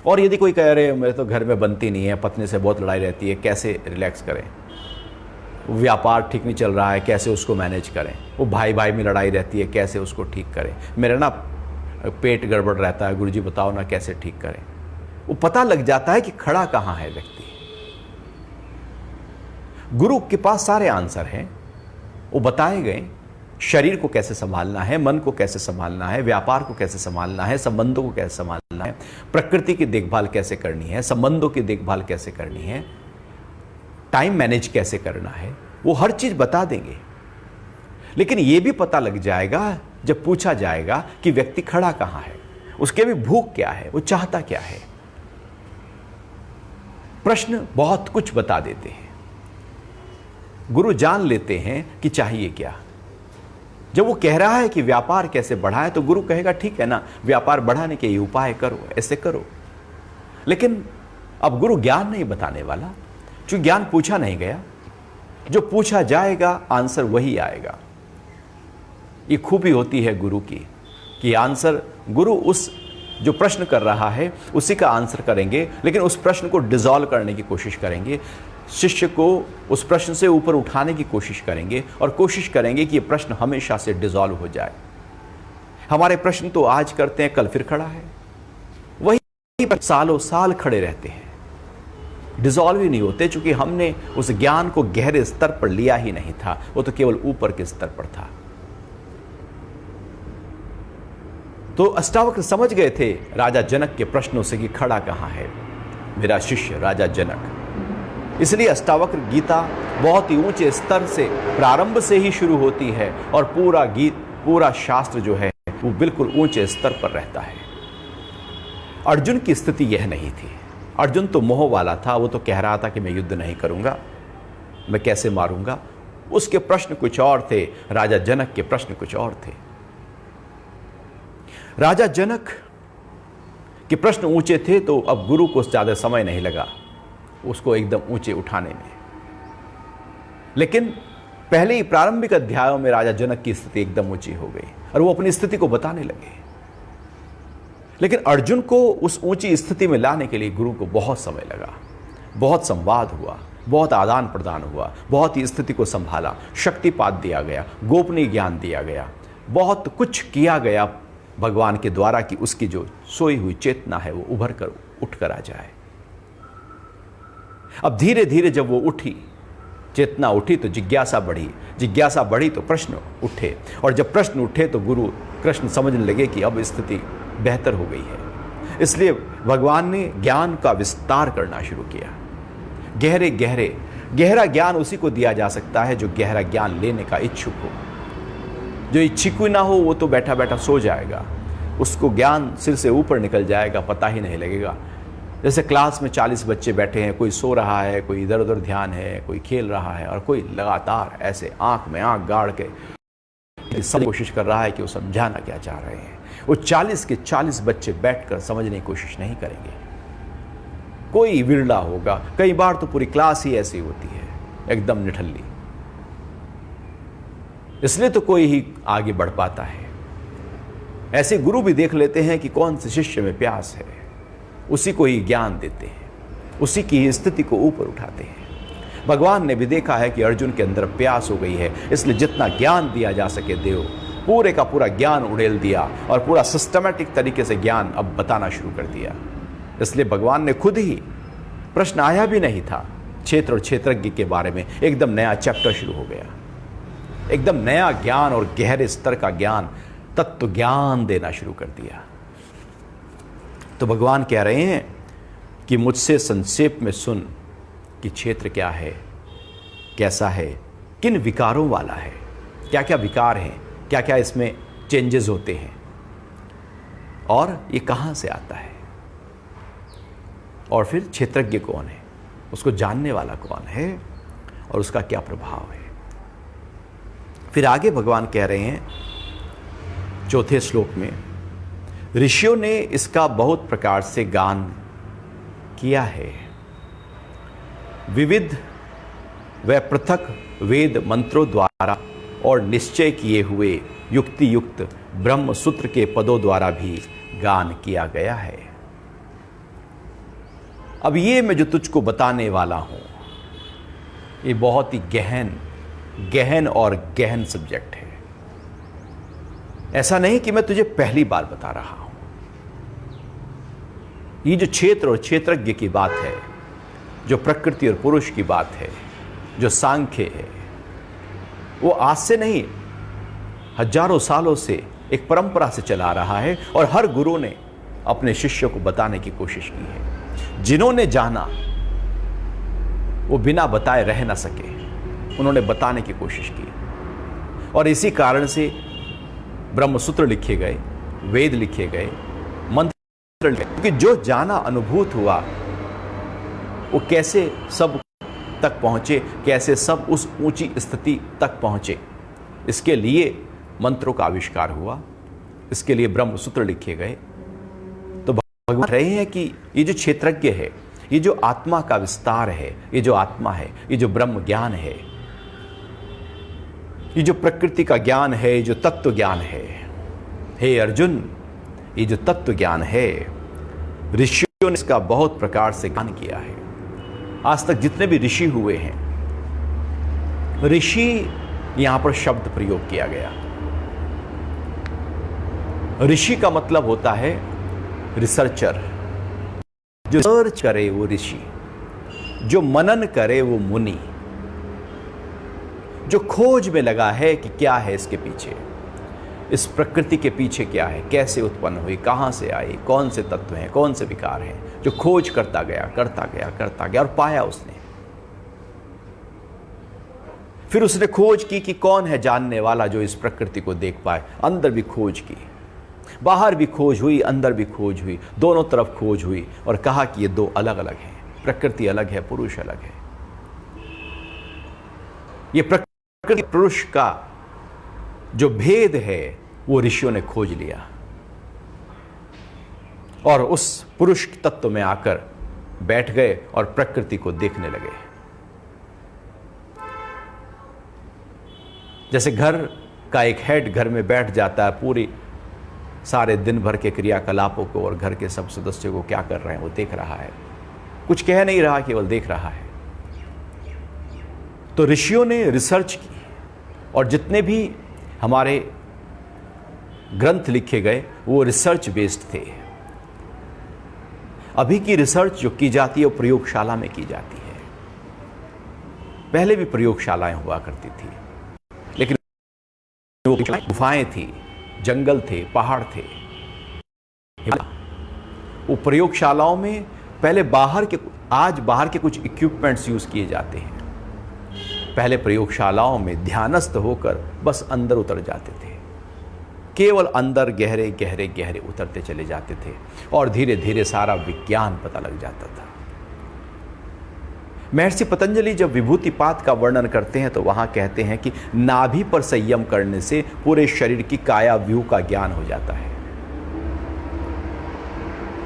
और यदि कोई कह रहे मेरे तो घर में बनती नहीं है, पत्नी से बहुत लड़ाई रहती है, कैसे रिलैक्स करें, व्यापार ठीक नहीं चल रहा है, कैसे उसको मैनेज करें, वो भाई भाई में लड़ाई रहती है, कैसे उसको ठीक करें, मेरा ना पेट गड़बड़ रहता है, गुरुजी बताओ ना कैसे ठीक करें। वो पता लग जाता है कि खड़ा कहाँ है व्यक्ति। गुरु के पास सारे आंसर हैं, वो बताए गए। शरीर को कैसे संभालना है, मन को कैसे संभालना है, व्यापार को कैसे संभालना है, संबंधों को कैसे संभालना है, प्रकृति की देखभाल कैसे करनी है, संबंधों की देखभाल कैसे करनी है, टाइम मैनेज कैसे करना है, वो हर चीज बता देंगे। लेकिन यह भी पता लग जाएगा जब पूछा जाएगा कि व्यक्ति खड़ा कहां है, उसके भी भूख क्या है, वो चाहता क्या है। प्रश्न बहुत कुछ बता देते हैं। गुरु जान लेते हैं कि चाहिए क्या। जब वो कह रहा है कि व्यापार कैसे बढ़ाए, तो गुरु कहेगा ठीक है ना, व्यापार बढ़ाने के ये उपाय करो, ऐसे करो। लेकिन अब गुरु ज्ञान नहीं बताने वाला, क्योंकि ज्ञान पूछा नहीं गया। जो पूछा जाएगा आंसर वही आएगा। ये खूबी होती है गुरु की कि आंसर गुरु उस जो प्रश्न कर रहा है उसी का आंसर करेंगे, लेकिन उस प्रश्न को डिसॉल्व करने की कोशिश करेंगे, शिष्य को उस प्रश्न से ऊपर उठाने की कोशिश करेंगे और कोशिश करेंगे कि ये प्रश्न हमेशा से डिसॉल्व हो जाए। हमारे प्रश्न तो आज करते हैं, कल फिर खड़ा है, वही सालों साल खड़े रहते हैं, डिसॉल्व ही नहीं होते, क्योंकि हमने उस ज्ञान को गहरे स्तर पर लिया ही नहीं था, वो तो केवल ऊपर के स्तर पर था। तो अष्टावक्र समझ गए थे राजा जनक के प्रश्नों से कि खड़ा कहां है मेरा शिष्य राजा जनक। इसलिए अष्टावक्र गीता बहुत ही ऊंचे स्तर से प्रारंभ से ही शुरू होती है और पूरा शास्त्र जो है वो बिल्कुल ऊंचे स्तर पर रहता है। अर्जुन की स्थिति यह नहीं थी। अर्जुन तो मोह वाला था, वो तो कह रहा था कि मैं युद्ध नहीं करूंगा, मैं कैसे मारूंगा। उसके प्रश्न कुछ और थे, राजा जनक के प्रश्न कुछ और थे। राजा जनक के प्रश्न ऊंचे थे, तो अब गुरु को ज्यादा समय नहीं लगा उसको एकदम ऊंचे उठाने में। लेकिन पहले ही प्रारंभिक अध्यायों में राजा जनक की स्थिति एकदम ऊंची हो गई और वो अपनी स्थिति को बताने लगे। लेकिन अर्जुन को उस ऊंची स्थिति में लाने के लिए गुरु को बहुत समय लगा, बहुत संवाद हुआ, बहुत आदान प्रदान हुआ, बहुत ही स्थिति को संभाला, शक्तिपात दिया गया, गोपनीय ज्ञान दिया गया, बहुत कुछ किया गया भगवान के द्वारा कि उसकी जो सोई हुई चेतना है वो उभर कर उठ कर आ जाए। अब धीरे धीरे जब वो उठी, चेतना उठी, तो जिज्ञासा बढ़ी, जिज्ञासा बढ़ी तो प्रश्न उठे, और जब प्रश्न उठे तो गुरु कृष्ण समझने लगे कि अब स्थिति बेहतर हो गई है। इसलिए भगवान ने ज्ञान का विस्तार करना शुरू किया। गहरा ज्ञान उसी को दिया जा सकता है जो गहरा ज्ञान लेने का इच्छुक हो। जो इच्छुक ना हो वो तो बैठा बैठा सो जाएगा, उसको ज्ञान सिर से ऊपर निकल जाएगा, पता ही नहीं लगेगा। जैसे क्लास में 40 बच्चे बैठे हैं, कोई सो रहा है, कोई इधर उधर ध्यान है, कोई खेल रहा है और कोई लगातार ऐसे आंख में आंख गाड़ के सब कोशिश कर रहा है कि वो समझाना क्या चाह रहे हैं। वो 40 के 40 बच्चे बैठकर समझने की कोशिश नहीं करेंगे, कोई विरला होगा। कई बार तो पूरी क्लास ही ऐसी होती है, एकदम निठल्ली। इसलिए तो कोई ही आगे बढ़ पाता है। ऐसे गुरु भी देख लेते हैं कि कौन से शिष्य में प्यास है, उसी को ही ज्ञान देते हैं, उसी की स्थिति को ऊपर उठाते हैं। भगवान ने भी देखा है कि अर्जुन के अंदर प्यास हो गई है, इसलिए जितना ज्ञान दिया जा सके देव, पूरे का पूरा ज्ञान उड़ेल दिया और पूरा सिस्टमैटिक तरीके से ज्ञान अब बताना शुरू कर दिया। इसलिए भगवान ने खुद ही, प्रश्न आया भी नहीं था, क्षेत्र और क्षेत्रज्ञ के बारे में एकदम नया चैप्टर शुरू हो गया। एकदम नया ज्ञान और गहरे स्तर का ज्ञान, तत्व ज्ञान देना शुरू कर दिया। तो भगवान कह रहे हैं कि मुझसे संक्षेप में सुन कि क्षेत्र क्या है, कैसा है, किन विकारों वाला है, क्या क्या विकार हैं, क्या क्या इसमें चेंजेस होते हैं और ये कहां से आता है, और फिर क्षेत्रज्ञ कौन है, उसको जानने वाला कौन है और उसका क्या प्रभाव है। फिर आगे भगवान कह रहे हैं चौथे श्लोक में, ऋषियों ने इसका बहुत प्रकार से गान किया है। विविध व पृथक वेद मंत्रों द्वारा और निश्चय किए हुए युक्ति युक्त ब्रह्म सूत्र के पदों द्वारा भी गान किया गया है। अब ये मैं जो तुझको बताने वाला हूं, ये बहुत ही गहन और गहन सब्जेक्ट है। ऐसा नहीं कि मैं तुझे पहली बार बता रहा हूं, ये जो क्षेत्र और क्षेत्रज्ञ की बात है, जो प्रकृति और पुरुष की बात है, जो सांख्य है, वो आज से नहीं हजारों सालों से एक परंपरा से चला आ रहा है और हर गुरु ने अपने शिष्यों को बताने की कोशिश की है। जिन्होंने जाना वो बिना बताए रह ना सके, उन्होंने बताने की कोशिश की और इसी कारण से ब्रह्मसूत्र लिखे गए, वेद लिखे गए, मंत्र लिखे, क्योंकि जो जाना अनुभूत हुआ वो कैसे सब तक पहुंचे, कैसे सब उस ऊंची स्थिति तक पहुंचे, इसके लिए मंत्रों का आविष्कार हुआ, इसके लिए ब्रह्मसूत्र लिखे गए। तो भगवान रहे हैं कि ये जो क्षेत्रज्ञ है, ये जो आत्मा का विस्तार है, ये जो आत्मा है, ये जो ब्रह्म ज्ञान है, ये जो प्रकृति का ज्ञान है, ये जो तत्व ज्ञान है, हे अर्जुन, ये जो तत्व ज्ञान है, ऋषियों ने इसका बहुत प्रकार से ज्ञान किया है। आज तक जितने भी ऋषि हुए हैं, ऋषि यहां पर शब्द प्रयोग किया गया। ऋषि का मतलब होता है रिसर्चर, जो रिसर्च करे वो ऋषि, जो मनन करे वो मुनि, जो खोज में लगा है कि क्या है इसके पीछे, इस प्रकृति के पीछे क्या है, कैसे उत्पन्न हुई, कहां से आई, कौन से तत्व हैं, कौन से विकार हैं, जो खोज करता गया करता गया करता गया और पाया उसने। फिर उसने खोज की कि कौन है जानने वाला जो इस प्रकृति को देख पाए। अंदर भी खोज की, बाहर भी खोज हुई, अंदर भी खोज हुई, दोनों तरफ खोज हुई और कहा कि ये दो अलग अलग हैं, प्रकृति अलग है, पुरुष अलग है। ये प्रकृति पुरुष का जो भेद है वो ऋषियों ने खोज लिया और उस पुरुष तत्व में आकर बैठ गए और प्रकृति को देखने लगे। जैसे घर का एक हेड घर में बैठ जाता है, पूरी सारे दिन भर के क्रियाकलापों को और घर के सब सदस्यों को क्या कर रहे हैं वो देख रहा है, कुछ कह नहीं रहा, केवल देख रहा है। तो ऋषियों ने रिसर्च की और जितने भी हमारे ग्रंथ लिखे गए वो रिसर्च बेस्ड थे। अभी की रिसर्च जो की जाती है वो प्रयोगशाला में की जाती है। पहले भी प्रयोगशालाएं हुआ करती थी, लेकिन गुफाएं थी, जंगल थे, पहाड़ थे। वो प्रयोगशालाओं में पहले आज बाहर के कुछ इक्विपमेंट्स यूज किए जाते हैं। पहले प्रयोगशालाओं में ध्यानस्थ होकर बस अंदर उतर जाते थे, केवल अंदर गहरे गहरे गहरे उतरते चले जाते थे और धीरे धीरे सारा विज्ञान पता लग जाता था। महर्षि पतंजलि जब विभूतिपात का वर्णन करते हैं तो वहां कहते हैं कि नाभि पर संयम करने से पूरे शरीर की काया व्यू का ज्ञान हो जाता है।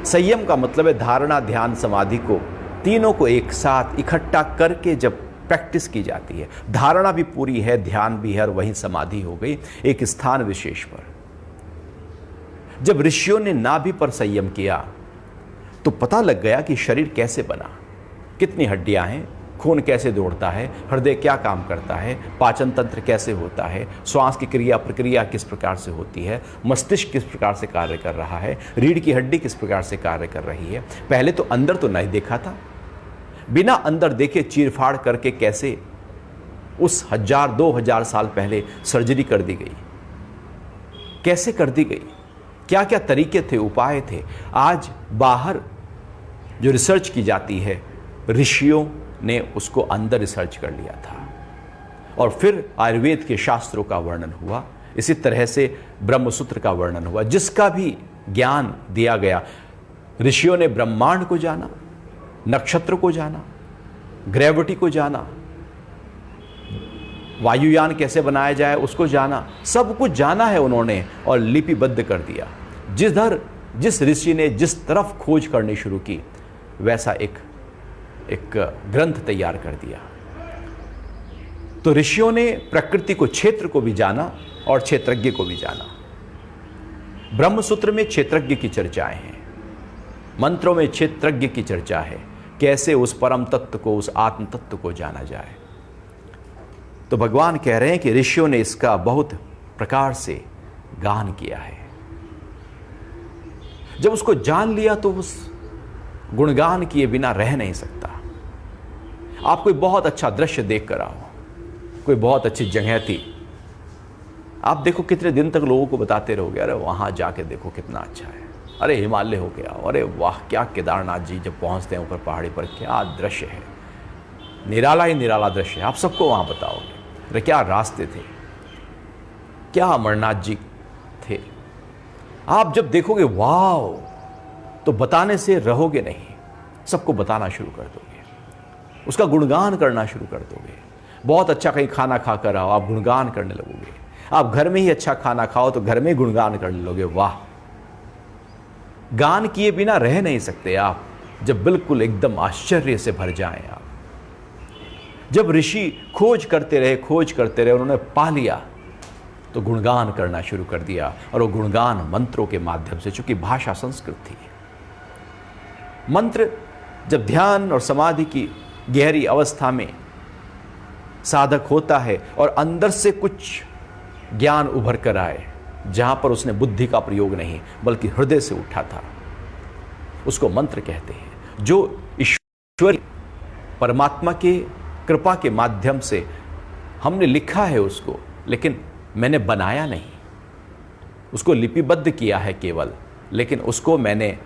संयम का मतलब है धारणा, ध्यान, समाधि को तीनों को एक साथ इकट्ठा करके जब प्रैक्टिस की जाती है। धारणा भी पूरी है, ध्यान भी है और वहीं समाधि हो गई एक स्थान विशेष पर। जब ऋषियों ने नाभि पर संयम किया तो पता लग गया कि शरीर कैसे बना, कितनी हड्डियां हैं, खून कैसे दौड़ता है, हृदय क्या काम करता है, पाचन तंत्र कैसे होता है, श्वास की क्रिया प्रक्रिया किस प्रकार से होती है, मस्तिष्क किस प्रकार से कार्य कर रहा है, रीढ़ की हड्डी किस प्रकार से कार्य कर रही है। पहले तो अंदर तो नहीं देखा था, बिना अंदर देखे चीरफाड़ करके कैसे उस 1000-2000 साल पहले सर्जरी कर दी गई, कैसे कर दी गई, क्या क्या तरीके थे, उपाय थे। आज बाहर जो रिसर्च की जाती है, ऋषियों ने उसको अंदर रिसर्च कर लिया था और फिर आयुर्वेद के शास्त्रों का वर्णन हुआ। इसी तरह से ब्रह्मसूत्र का वर्णन हुआ, जिसका भी ज्ञान दिया गया। ऋषियों ने ब्रह्मांड को जाना, नक्षत्र को जाना, ग्रेविटी को जाना, वायुयान कैसे बनाया जाए उसको जाना, सब कुछ जाना है उन्होंने और लिपिबद्ध कर दिया। जिस ऋषि ने जिस तरफ खोज करनी शुरू की वैसा एक ग्रंथ तैयार कर दिया। तो ऋषियों ने प्रकृति को, क्षेत्र को भी जाना और क्षेत्रज्ञ को भी जाना। ब्रह्मसूत्र में क्षेत्रज्ञ की चर्चाएं हैं, मंत्रों में क्षेत्रज्ञ की चर्चा है, कैसे उस परम तत्व को, उस आत्म तत्व को जाना जाए। तो भगवान कह रहे हैं कि ऋषियों ने इसका बहुत प्रकार से गान किया है। जब उसको जान लिया तो उस गुणगान किए बिना रह नहीं सकता। आप कोई बहुत अच्छा दृश्य देख कर आओ, कोई बहुत अच्छी जगह थी, आप देखो कितने दिन तक लोगों को बताते रहोगे, अरे वहाँ जाके देखो कितना अच्छा है, अरे हिमालय होके आओ, अरे वाह क्या केदारनाथ जी जब पहुँचते हैं ऊपर पहाड़ी पर क्या दृश्य है, निराला ही निराला दृश्य है। आप सबको वहाँ बताओगे अरे क्या रास्ते थे, क्या अमरनाथ जी थे। आप जब देखोगे वाह, तो बताने से रहोगे नहीं, सबको बताना शुरू कर दोगे, उसका गुणगान करना शुरू कर दोगे। बहुत अच्छा कहीं खाना खा कर आओ, आप गुणगान करने लगोगे। आप घर में ही अच्छा खाना खाओ तो घर में ही गुणगान करने लगोगे। वाह, गान किए बिना रह नहीं सकते आप, जब बिल्कुल एकदम आश्चर्य से भर जाएं आप। जब ऋषि खोज करते रहे, उन्होंने पा लिया तो गुणगान करना शुरू कर दिया। और वो गुणगान मंत्रों के माध्यम से, चूंकि भाषा संस्कृत थी, मंत्र जब ध्यान और समाधि की गहरी अवस्था में साधक होता है और अंदर से कुछ ज्ञान उभर कर आए, जहां पर उसने बुद्धि का प्रयोग नहीं बल्कि हृदय से उठा था, उसको मंत्र कहते हैं। जो ईश्वर परमात्मा के कृपा के माध्यम से हमने लिखा है उसको, लेकिन मैंने बनाया नहीं, उसको लिपिबद्ध किया है केवल, लेकिन उसको मैंने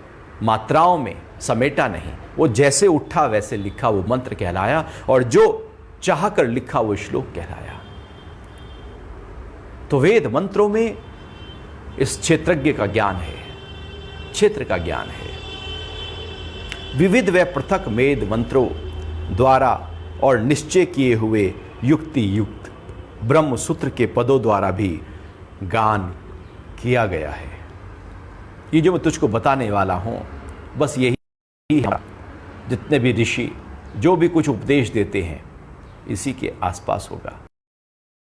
मात्राओं में समेटा नहीं। वो जैसे उठा वैसे लिखा, वो मंत्र कहलाया। और जो चाह कर लिखा वो श्लोक कहलाया। तो वेद मंत्रों में इस क्षेत्रज्ञ का ज्ञान है, क्षेत्र का ज्ञान है। विविध व पृथक वेद मंत्रों द्वारा और निश्चय किए हुए युक्ति युक्त ब्रह्म सूत्र के पदों द्वारा भी गान किया गया है। ये जो मैं तुझको बताने वाला हूं, बस यही है। जितने भी ऋषि जो भी कुछ उपदेश देते हैं, इसी के आसपास होगा,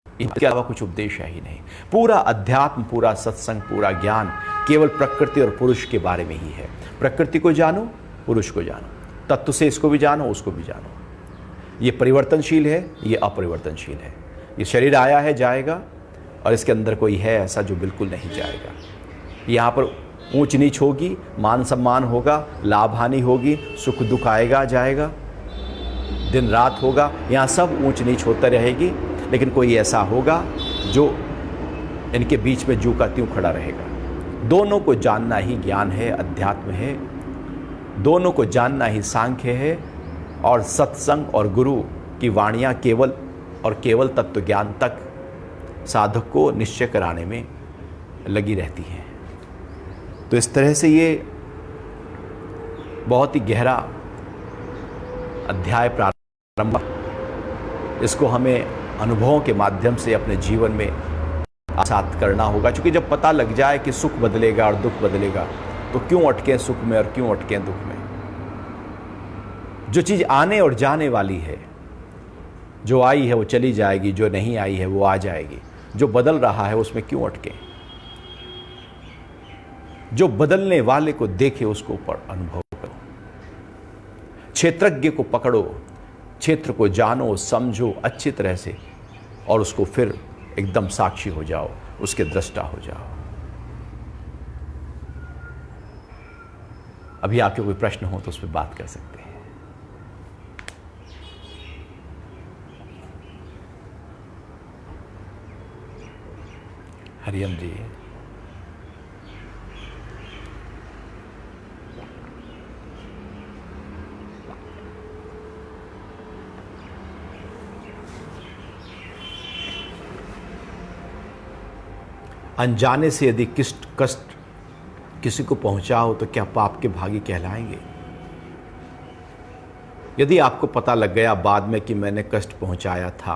इसके अलावा कुछ उपदेश है ही नहीं। पूरा अध्यात्म, पूरा सत्संग, पूरा ज्ञान केवल प्रकृति और पुरुष के बारे में ही है। प्रकृति को जानो, पुरुष को जानो, तत्व से इसको भी जानो, उसको भी जानो। ये परिवर्तनशील है, ये अपरिवर्तनशील है। ये शरीर आया है, जाएगा, और इसके अंदर कोई है ऐसा जो बिल्कुल नहीं जाएगा। यहाँ पर ऊंच नीच होगी, मान सम्मान होगा, लाभ हानि होगी, सुख दुख आएगा जाएगा, दिन रात होगा, यहाँ सब ऊंच नीच होता रहेगी। लेकिन कोई ऐसा होगा जो इनके बीच में जू का त्यों खड़ा रहेगा। दोनों को जानना ही ज्ञान है, अध्यात्म है। दोनों को जानना ही सांख्य है। और सत्संग और गुरु की वाणियाँ केवल और केवल तत्व ज्ञान तक साधक को निश्चय कराने में लगी रहती हैं। तो इस तरह से ये बहुत ही गहरा अध्याय प्रारंभ, इसको हमें अनुभवों के माध्यम से अपने जीवन में आसात करना होगा। क्योंकि जब पता लग जाए कि सुख बदलेगा और दुख बदलेगा, तो क्यों अटकें सुख में और क्यों अटकें दुख में। जो चीज़ आने और जाने वाली है, जो आई है वो चली जाएगी, जो नहीं आई है वो आ जाएगी। जो बदल रहा है उसमें क्यों अटकें। जो बदलने वाले को देखे उसको ऊपर अनुभव करो। क्षेत्रज्ञ को पकड़ो, क्षेत्र को जानो, समझो अच्छी तरह से, और उसको फिर एकदम साक्षी हो जाओ, उसके दृष्टा हो जाओ। अभी आपके कोई प्रश्न हो तो उस पर बात कर सकते हैं। हरिओम जी। अनजाने से यदि कष्ट किसी को पहुंचाओ तो क्या पाप के भागी कहलाएंगे। यदि आपको पता लग गया बाद में कि मैंने कष्ट पहुंचाया था,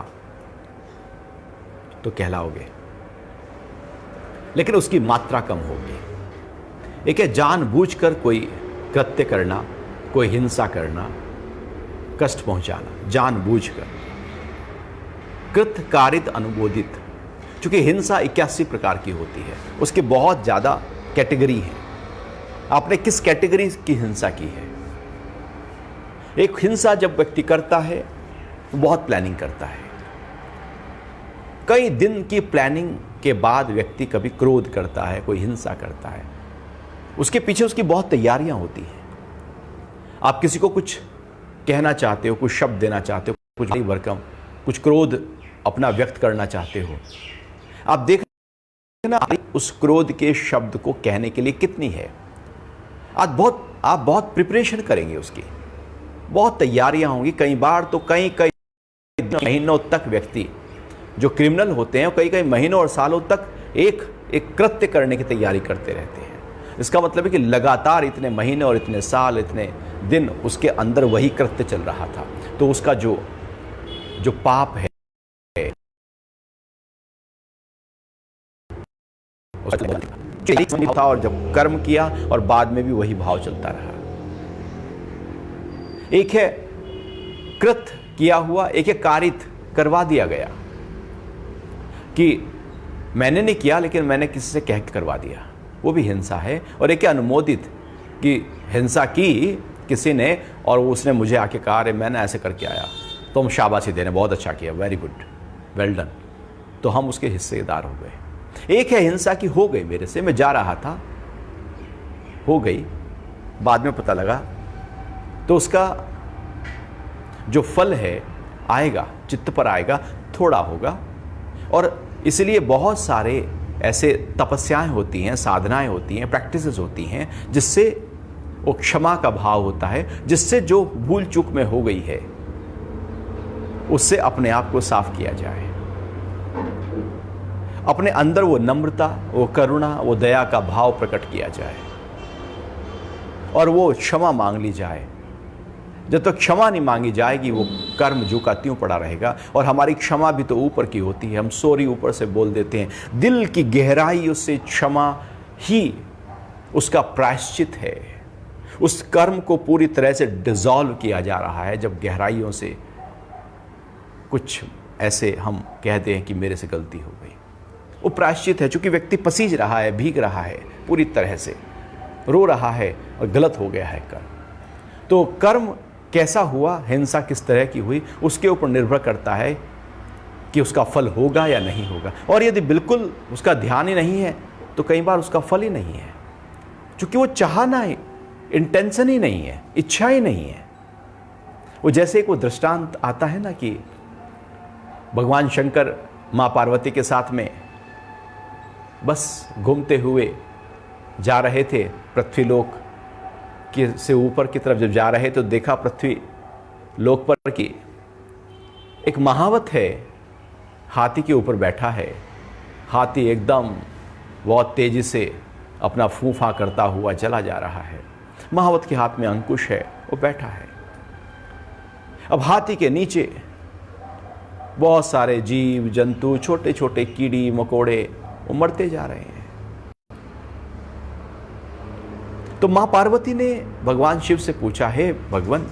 तो कहलाओगे, लेकिन उसकी मात्रा कम होगी। एक है जानबूझकर कोई कृत्य करना, कोई हिंसा करना, कष्ट पहुंचाना, जानबूझकर। कृत कारित अनुमोदित। चूंकि हिंसा 81 प्रकार की होती है, उसके बहुत ज़्यादा कैटेगरी है। आपने किस कैटेगरी की हिंसा की है। एक हिंसा जब व्यक्ति करता है तो बहुत प्लानिंग करता है। कई दिन की प्लानिंग के बाद व्यक्ति कभी क्रोध करता है, कोई हिंसा करता है। उसके पीछे उसकी बहुत तैयारियां होती हैं। आप किसी को कुछ कहना चाहते हो, कुछ शब्द देना चाहते हो, कुछ भरकम, कुछ क्रोध अपना व्यक्त करना चाहते हो, आप देखना उस क्रोध के शब्द को कहने के लिए कितनी है। आप बहुत प्रिपरेशन करेंगे, उसकी बहुत तैयारियां होंगी। कई बार तो कई महीनों तक व्यक्ति जो क्रिमिनल होते हैं कई महीनों और सालों तक एक कृत्य करने की तैयारी करते रहते हैं। इसका मतलब है कि लगातार इतने महीने और इतने साल, इतने दिन उसके अंदर वही कृत्य चल रहा था। तो उसका जो पाप है था, और जब कर्म किया और बाद में भी वही भाव चलता रहा। एक है कृत किया हुआ, एक है कारित, करवा दिया गया, कि मैंने नहीं किया लेकिन मैंने किसी से कह के करवा दिया, वो भी हिंसा है। और एक है अनुमोदित, कि हिंसा की किसी ने और उसने मुझे आके कहा अरे मैंने ऐसे करके आया, तो हम शाबाशी देने, बहुत अच्छा किया, वेरी गुड, वेल डन, तो हम उसके हिस्सेदार हो गए। एक है हिंसा की हो गई मेरे से, मैं जा रहा था, हो गई, बाद में पता लगा, तो उसका जो फल है आएगा, चित्त पर आएगा, थोड़ा होगा। और इसलिए बहुत सारे ऐसे तपस्याएं होती हैं, साधनाएं होती हैं, प्रैक्टिसेस होती हैं, जिससे वो क्षमा का भाव होता है, जिससे जो भूल चूक में हो गई है उससे अपने आप को साफ किया जाए, अपने अंदर वो नम्रता, वो करुणा, वो दया का भाव प्रकट किया जाए और वो क्षमा मांग ली जाए। जब तक क्षमा नहीं मांगी जाएगी वो कर्म जो का त्यों पड़ा रहेगा। और हमारी क्षमा भी तो ऊपर की होती है, हम सॉरी ऊपर से बोल देते हैं, दिल की गहराइयों से क्षमा ही उसका प्रायश्चित है। उस कर्म को पूरी तरह से डिसॉल्व किया जा रहा है जब गहराइयों से कुछ ऐसे हम कहते हैं कि मेरे से गलती हो गई। वो प्रायश्चित है, चूंकि व्यक्ति पसीज रहा है, भीग रहा है, पूरी तरह से रो रहा है और गलत हो गया है कर्म। तो कर्म कैसा हुआ, हिंसा किस तरह की हुई, उसके ऊपर निर्भर करता है कि उसका फल होगा या नहीं होगा। और यदि बिल्कुल उसका ध्यान ही नहीं है तो कई बार उसका फल ही नहीं है, क्योंकि वो चाहना है, इंटेंशन ही नहीं है, इच्छा ही नहीं है। वो जैसे एक वो दृष्टांत आता है ना कि भगवान शंकर माँ पार्वती के साथ में बस घूमते हुए जा रहे थे, पृथ्वीलोक के से ऊपर की तरफ जब जा रहे तो देखा पृथ्वी लोक पर की एक महावत है, हाथी के ऊपर बैठा है। हाथी एकदम बहुत तेजी से अपना फूंफा करता हुआ चला जा रहा है। महावत के हाथ में अंकुश है, वो बैठा है। अब हाथी के नीचे बहुत सारे जीव जंतु, छोटे छोटे कीड़ी मकोड़े, वो मरते जा रहे हैं। तो मां पार्वती ने भगवान शिव से पूछा, हे भगवान,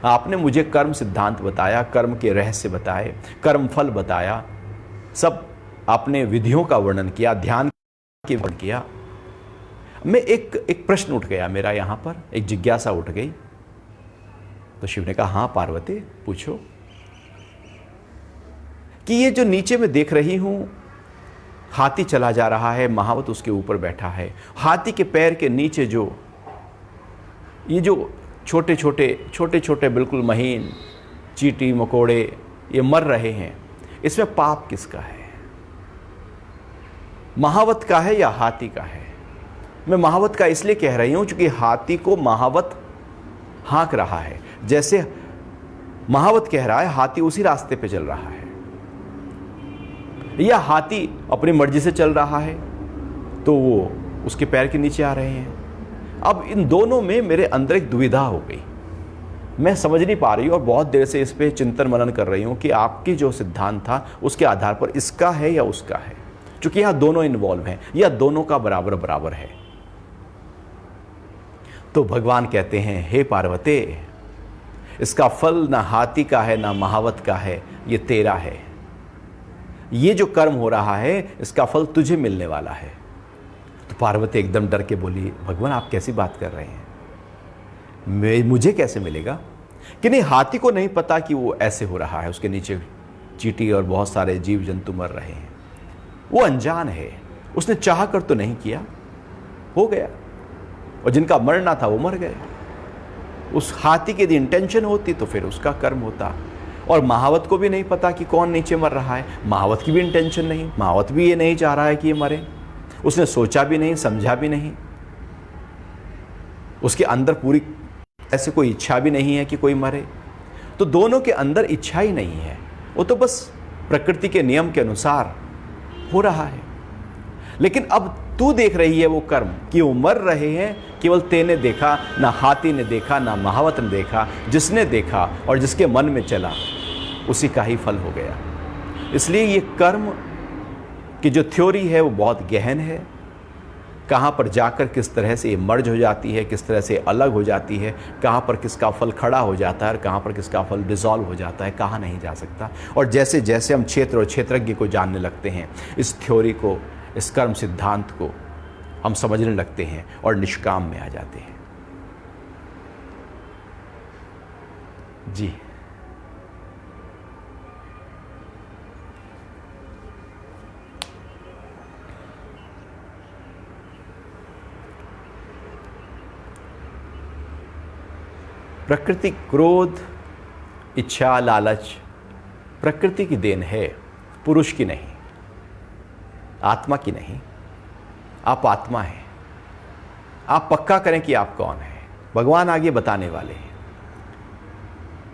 आपने मुझे कर्म सिद्धांत बताया, कर्म के रहस्य बताए, कर्म फल बताया, सब आपने विधियों का वर्णन किया, ध्यान के वर्णन किया। मैं एक प्रश्न उठ गया मेरा, यहां पर एक जिज्ञासा उठ गई। तो शिव ने कहा, हां पार्वती पूछो, कि ये जो नीचे मैं देख रही हूं, हाथी चला जा रहा है, महावत उसके ऊपर बैठा है, हाथी के पैर के नीचे ये जो छोटे छोटे बिल्कुल महीन चींटी मकोड़े ये मर रहे हैं, इसमें पाप किसका है? महावत का है या हाथी का है? मैं महावत का इसलिए कह रही हूं क्योंकि हाथी को महावत हाँक रहा है। जैसे महावत कह रहा है, हाथी उसी रास्ते पे चल रहा है, या हाथी अपनी मर्जी से चल रहा है तो वो उसके पैर के नीचे आ रहे हैं। अब इन दोनों में मेरे अंदर एक दुविधा हो गई, मैं समझ नहीं पा रही हूँ और बहुत देर से इस पे चिंतन मनन कर रही हूँ कि आपकी जो सिद्धांत था उसके आधार पर इसका है या उसका है, क्योंकि यहाँ दोनों इन्वॉल्व हैं या दोनों का बराबर बराबर है। तो भगवान कहते हैं, हे पार्वती, इसका फल ना हाथी का है ना महावत का है, ये तेरा है। ये जो कर्म हो रहा है इसका फल तुझे मिलने वाला है। तो पार्वती एकदम डर के बोली, भगवान आप कैसी बात कर रहे हैं, मुझे कैसे मिलेगा? कि नहीं, हाथी को नहीं पता कि वो ऐसे हो रहा है, उसके नीचे चींटी और बहुत सारे जीव जंतु मर रहे हैं, वो अनजान है, उसने चाह कर तो नहीं किया, हो गया, और जिनका मरना था वो मर गए। उस हाथी की यदि इंटेंशन होती तो फिर उसका कर्म होता। और महावत को भी नहीं पता कि कौन नीचे मर रहा है, महावत की भी इंटेंशन नहीं, महावत भी ये नहीं चाह रहा है कि ये मरे, उसने सोचा भी नहीं, समझा भी नहीं, उसके अंदर पूरी ऐसे कोई इच्छा भी नहीं है कि कोई मरे। तो दोनों के अंदर इच्छा ही नहीं है, वो तो बस प्रकृति के नियम के अनुसार हो रहा है। लेकिन अब तू देख रही है वो कर्म कि वो मर रहे हैं, केवल तेने देखा, ना हाथी ने देखा, ना महावत ने देखा, जिसने देखा और जिसके मन में चला उसी का ही फल हो गया। इसलिए ये कर्म की जो थ्योरी है वो बहुत गहन है। कहाँ पर जाकर किस तरह से ये मर्ज हो जाती है, किस तरह से अलग हो जाती है, कहाँ पर किसका फल खड़ा हो जाता है और कहाँ पर किसका फल डिसॉल्व हो जाता है, कहाँ नहीं जा सकता। और जैसे जैसे हम क्षेत्र और क्षेत्रज्ञ को जानने लगते हैं, इस थ्योरी को, इस कर्म सिद्धांत को हम समझने लगते हैं और निष्काम में आ जाते हैं। जी, प्रकृति क्रोध, इच्छा, लालच प्रकृति की देन है, पुरुष की नहीं, आत्मा की नहीं। आप आत्मा हैं। आप पक्का करें कि आप कौन हैं। भगवान आगे बताने वाले हैं।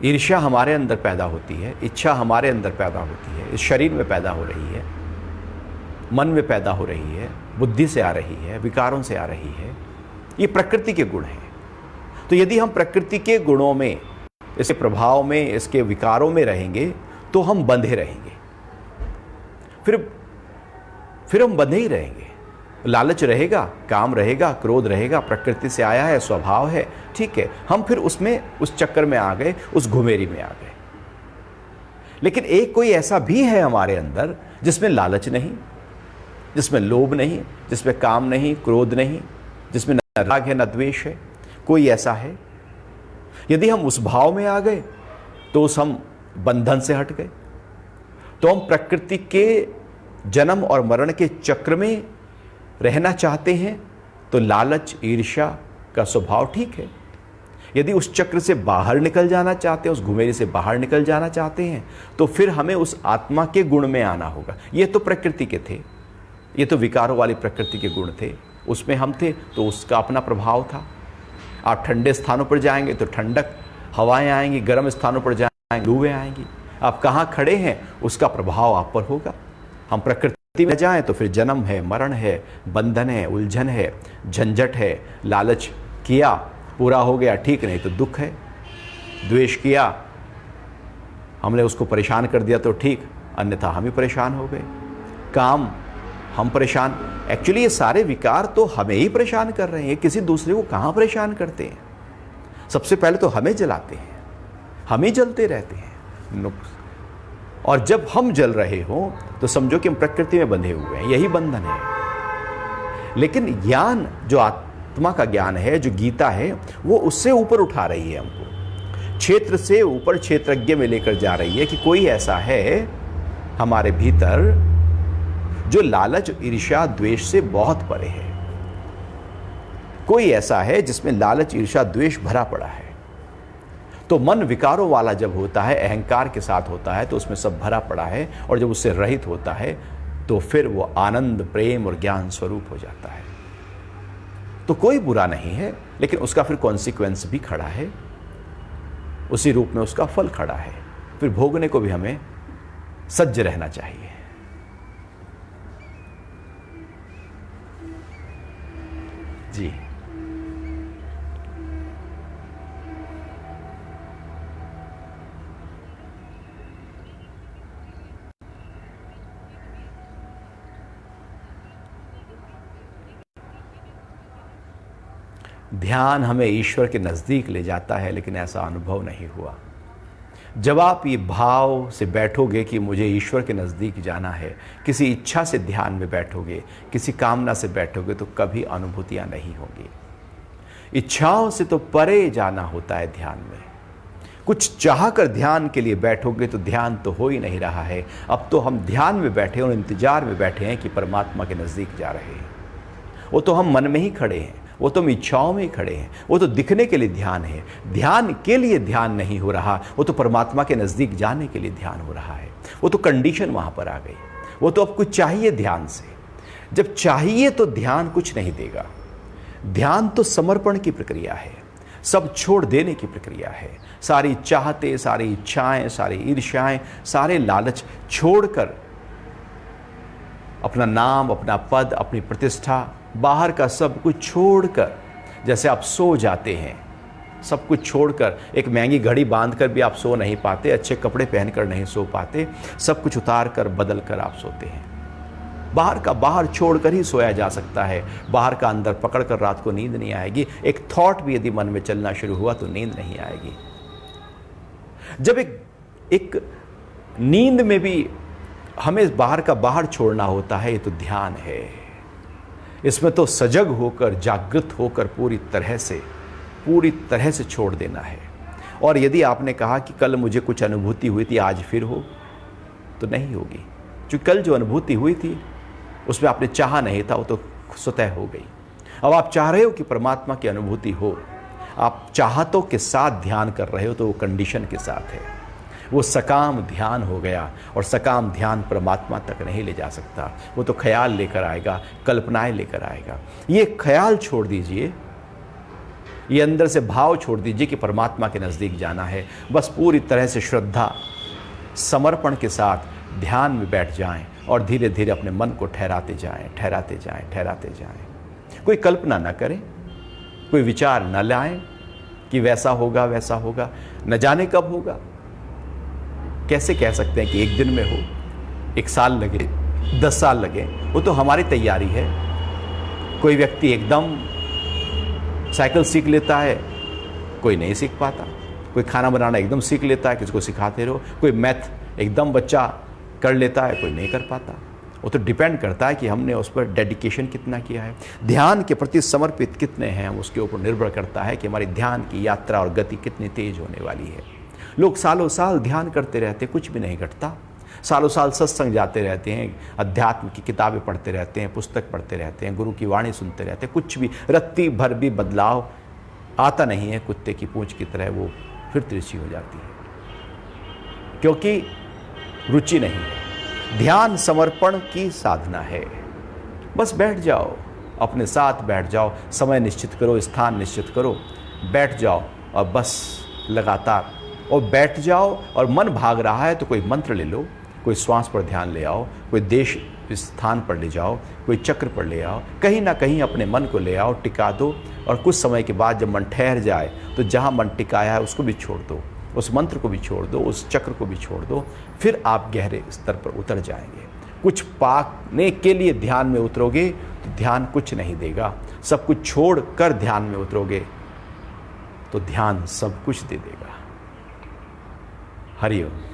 ईर्ष्या हमारे अंदर पैदा होती है, इच्छा हमारे अंदर पैदा होती है, इस शरीर में पैदा हो रही है, मन में पैदा हो रही है, बुद्धि से आ रही है, विकारों से आ रही है। ये प्रकृति के गुण हैं। तो यदि हम प्रकृति के गुणों में, इसके प्रभाव में, इसके विकारों में रहेंगे तो हम बंधे रहेंगे। फिर हम बंधे ही रहेंगे। लालच रहेगा, काम रहेगा, क्रोध रहेगा, प्रकृति से आया है, स्वभाव है, ठीक है। हम फिर उसमें, उस चक्कर में आ गए, उस घुमेरी में आ गए। लेकिन एक कोई ऐसा भी है हमारे अंदर जिसमें लालच नहीं, जिसमें लोभ नहीं, जिसमें काम नहीं, क्रोध नहीं, जिसमें न राग है न द्वेष है। कोई ऐसा है। यदि हम उस भाव में आ गए तो उस हम बंधन से हट गए। तो हम प्रकृति के जन्म और मरण के चक्र में रहना चाहते हैं तो लालच, ईर्ष्या का स्वभाव ठीक है। यदि उस चक्र से बाहर निकल जाना चाहते हैं, उस घुमेरी से बाहर निकल जाना चाहते हैं, तो फिर हमें उस आत्मा के गुण में आना होगा। ये तो प्रकृति के थे, ये तो विकारों वाली प्रकृति के गुण थे, उसमें हम थे तो उसका अपना प्रभाव था। आप ठंडे स्थानों पर जाएंगे तो ठंडक हवाएं आएंगी, गर्म स्थानों पर जाएंगे लूहें आएंगी। आप कहाँ खड़े हैं उसका प्रभाव आप पर होगा। हम प्रकृति में जाएं तो फिर जन्म है, मरण है, बंधन है, उलझन है, झंझट है। लालच किया, पूरा हो गया, ठीक, नहीं तो दुख है। द्वेष किया, हमने उसको परेशान कर दिया तो ठीक, अन्यथा हम ही परेशान हो गए। काम, हम परेशान। एक्चुअली ये सारे विकार तो हमें ही परेशान कर रहे हैं, किसी दूसरे को कहाँ परेशान करते हैं। सबसे पहले तो हमें जलाते हैं, हम ही जलते रहते हैं। और जब हम जल रहे हो तो समझो कि हम प्रकृति में बंधे हुए हैं, यही बंधन है। लेकिन ज्ञान, जो आत्मा का ज्ञान है, जो गीता है, वो उससे ऊपर उठा रही है हमको, क्षेत्र से ऊपर क्षेत्रज्ञ में लेकर जा रही है कि कोई ऐसा है हमारे भीतर जो लालच, ईर्ष्या, द्वेष से बहुत परे है। कोई ऐसा है जिसमें लालच, ईर्ष्या, द्वेष भरा पड़ा है। तो मन विकारों वाला जब होता है, अहंकार के साथ होता है, तो उसमें सब भरा पड़ा है। और जब उससे रहित होता है तो फिर वो आनंद, प्रेम और ज्ञान स्वरूप हो जाता है। तो कोई बुरा नहीं है, लेकिन उसका फिर कॉन्सिक्वेंस भी खड़ा है, उसी रूप में उसका फल खड़ा है। फिर भोगने को भी हमें सज्ज रहना चाहिए। जी, ध्यान हमें ईश्वर के नज़दीक ले जाता है, लेकिन ऐसा अनुभव नहीं हुआ। जब आप ये भाव से बैठोगे कि मुझे ईश्वर के नज़दीक जाना है, किसी इच्छा से ध्यान में बैठोगे, किसी कामना से बैठोगे, तो कभी अनुभूतियाँ नहीं होंगी। इच्छाओं से तो परे जाना होता है ध्यान में। कुछ चाह कर ध्यान के लिए बैठोगे तो ध्यान तो हो ही नहीं रहा है। अब तो हम ध्यान में बैठे और इंतजार में बैठे हैं कि परमात्मा के नज़दीक जा रहे हैं। वो तो हम मन में ही खड़े हैं, वो तो हम इच्छाओं में ही खड़े हैं, वो तो दिखने के लिए ध्यान है। ध्यान के लिए ध्यान नहीं हो रहा, वो तो परमात्मा के नज़दीक जाने के लिए ध्यान हो रहा है। वो तो कंडीशन वहाँ पर आ गई, वो तो अब कुछ चाहिए ध्यान से। जब चाहिए तो ध्यान कुछ नहीं देगा। ध्यान तो समर्पण की प्रक्रिया है, सब छोड़ देने की प्रक्रिया है। सारी चाहते, सारी इच्छाएं, सारी ईर्ष्याएं, सारे लालच छोड़कर अपना नाम, अपना पद, अपनी प्रतिष्ठा, बाहर का सब कुछ छोड़कर, जैसे आप सो जाते हैं, सब कुछ छोड़कर, एक महंगी घड़ी बांधकर भी आप सो नहीं पाते, अच्छे कपड़े पहनकर नहीं सो पाते, सब कुछ उतार कर बदल कर आप सोते हैं। बाहर का बाहर छोड़कर ही सोया जा सकता है, बाहर का अंदर पकड़कर रात को नींद नहीं आएगी। एक थॉट भी यदि मन में चलना शुरू हुआ तो नींद नहीं आएगी। जब एक नींद में भी हमें बाहर का बाहर छोड़ना होता है, ये तो ध्यान है। इसमें तो सजग होकर, जागृत होकर पूरी तरह से छोड़ देना है। और यदि आपने कहा कि कल मुझे कुछ अनुभूति हुई थी, आज फिर हो, तो नहीं होगी। क्योंकि कल जो अनुभूति हुई थी उसमें आपने चाहा नहीं था, वो तो स्वतः हो गई। अब आप चाह रहे हो कि परमात्मा की अनुभूति हो, आप चाहतों के साथ ध्यान कर रहे हो, तो वो कंडीशन के साथ है। वो सकाम ध्यान हो गया, और सकाम ध्यान परमात्मा तक नहीं ले जा सकता। वो तो ख्याल लेकर आएगा, कल्पनाएं लेकर आएगा। ये ख्याल छोड़ दीजिए, ये अंदर से भाव छोड़ दीजिए कि परमात्मा के नज़दीक जाना है। बस पूरी तरह से श्रद्धा, समर्पण के साथ ध्यान में बैठ जाएं और धीरे धीरे अपने मन को ठहराते जाएं। कोई कल्पना न करें, कोई विचार न लाएं कि वैसा होगा वैसा होगा, न जाने कब होगा। कैसे कह सकते हैं कि एक दिन में हो, 1 साल लगे, 10 साल लगे, वो तो हमारी तैयारी है। कोई व्यक्ति एकदम साइकिल सीख लेता है, कोई नहीं सीख पाता। कोई खाना बनाना एकदम सीख लेता है, किसी को सिखाते रहो। कोई मैथ एकदम बच्चा कर लेता है, कोई नहीं कर पाता। वो तो डिपेंड करता है कि हमने उस पर डेडिकेशन कितना किया है, ध्यान के प्रति समर्पित कितने हैं, हम उसके ऊपर निर्भर करता है कि हमारी ध्यान की यात्रा और गति कितनी तेज होने वाली है। लोग सालों साल ध्यान करते रहते, कुछ भी नहीं घटता। सालों साल सत्संग जाते रहते हैं, अध्यात्म की किताबें पढ़ते रहते हैं, पुस्तक पढ़ते रहते हैं, गुरु की वाणी सुनते रहते हैं, कुछ भी रत्ती भर भी बदलाव आता नहीं है। कुत्ते की पूंछ की तरह वो फिर तिरछी हो जाती है, क्योंकि रुचि नहीं है। ध्यान समर्पण की साधना है। बस बैठ जाओ, अपने साथ बैठ जाओ, समय निश्चित करो, स्थान निश्चित करो, बैठ जाओ और बस लगातार, और बैठ जाओ। और मन भाग रहा है तो कोई मंत्र ले लो, कोई श्वास पर ध्यान ले आओ, कोई देश स्थान पर ले जाओ, कोई चक्र पर ले आओ, कहीं ना कहीं अपने मन को ले आओ, टिका दो। और कुछ समय के बाद जब मन ठहर जाए तो जहाँ मन टिकाया है उसको भी छोड़ दो, उस मंत्र को भी छोड़ दो, उस चक्र को भी छोड़ दो। फिर आप गहरे स्तर पर उतर जाएंगे। कुछ पाने के लिए ध्यान में उतरोगे तो ध्यान कुछ नहीं देगा। सब कुछ छोड़ कर ध्यान में उतरोगे तो ध्यान सब कुछ दे देगा। हरि ओम।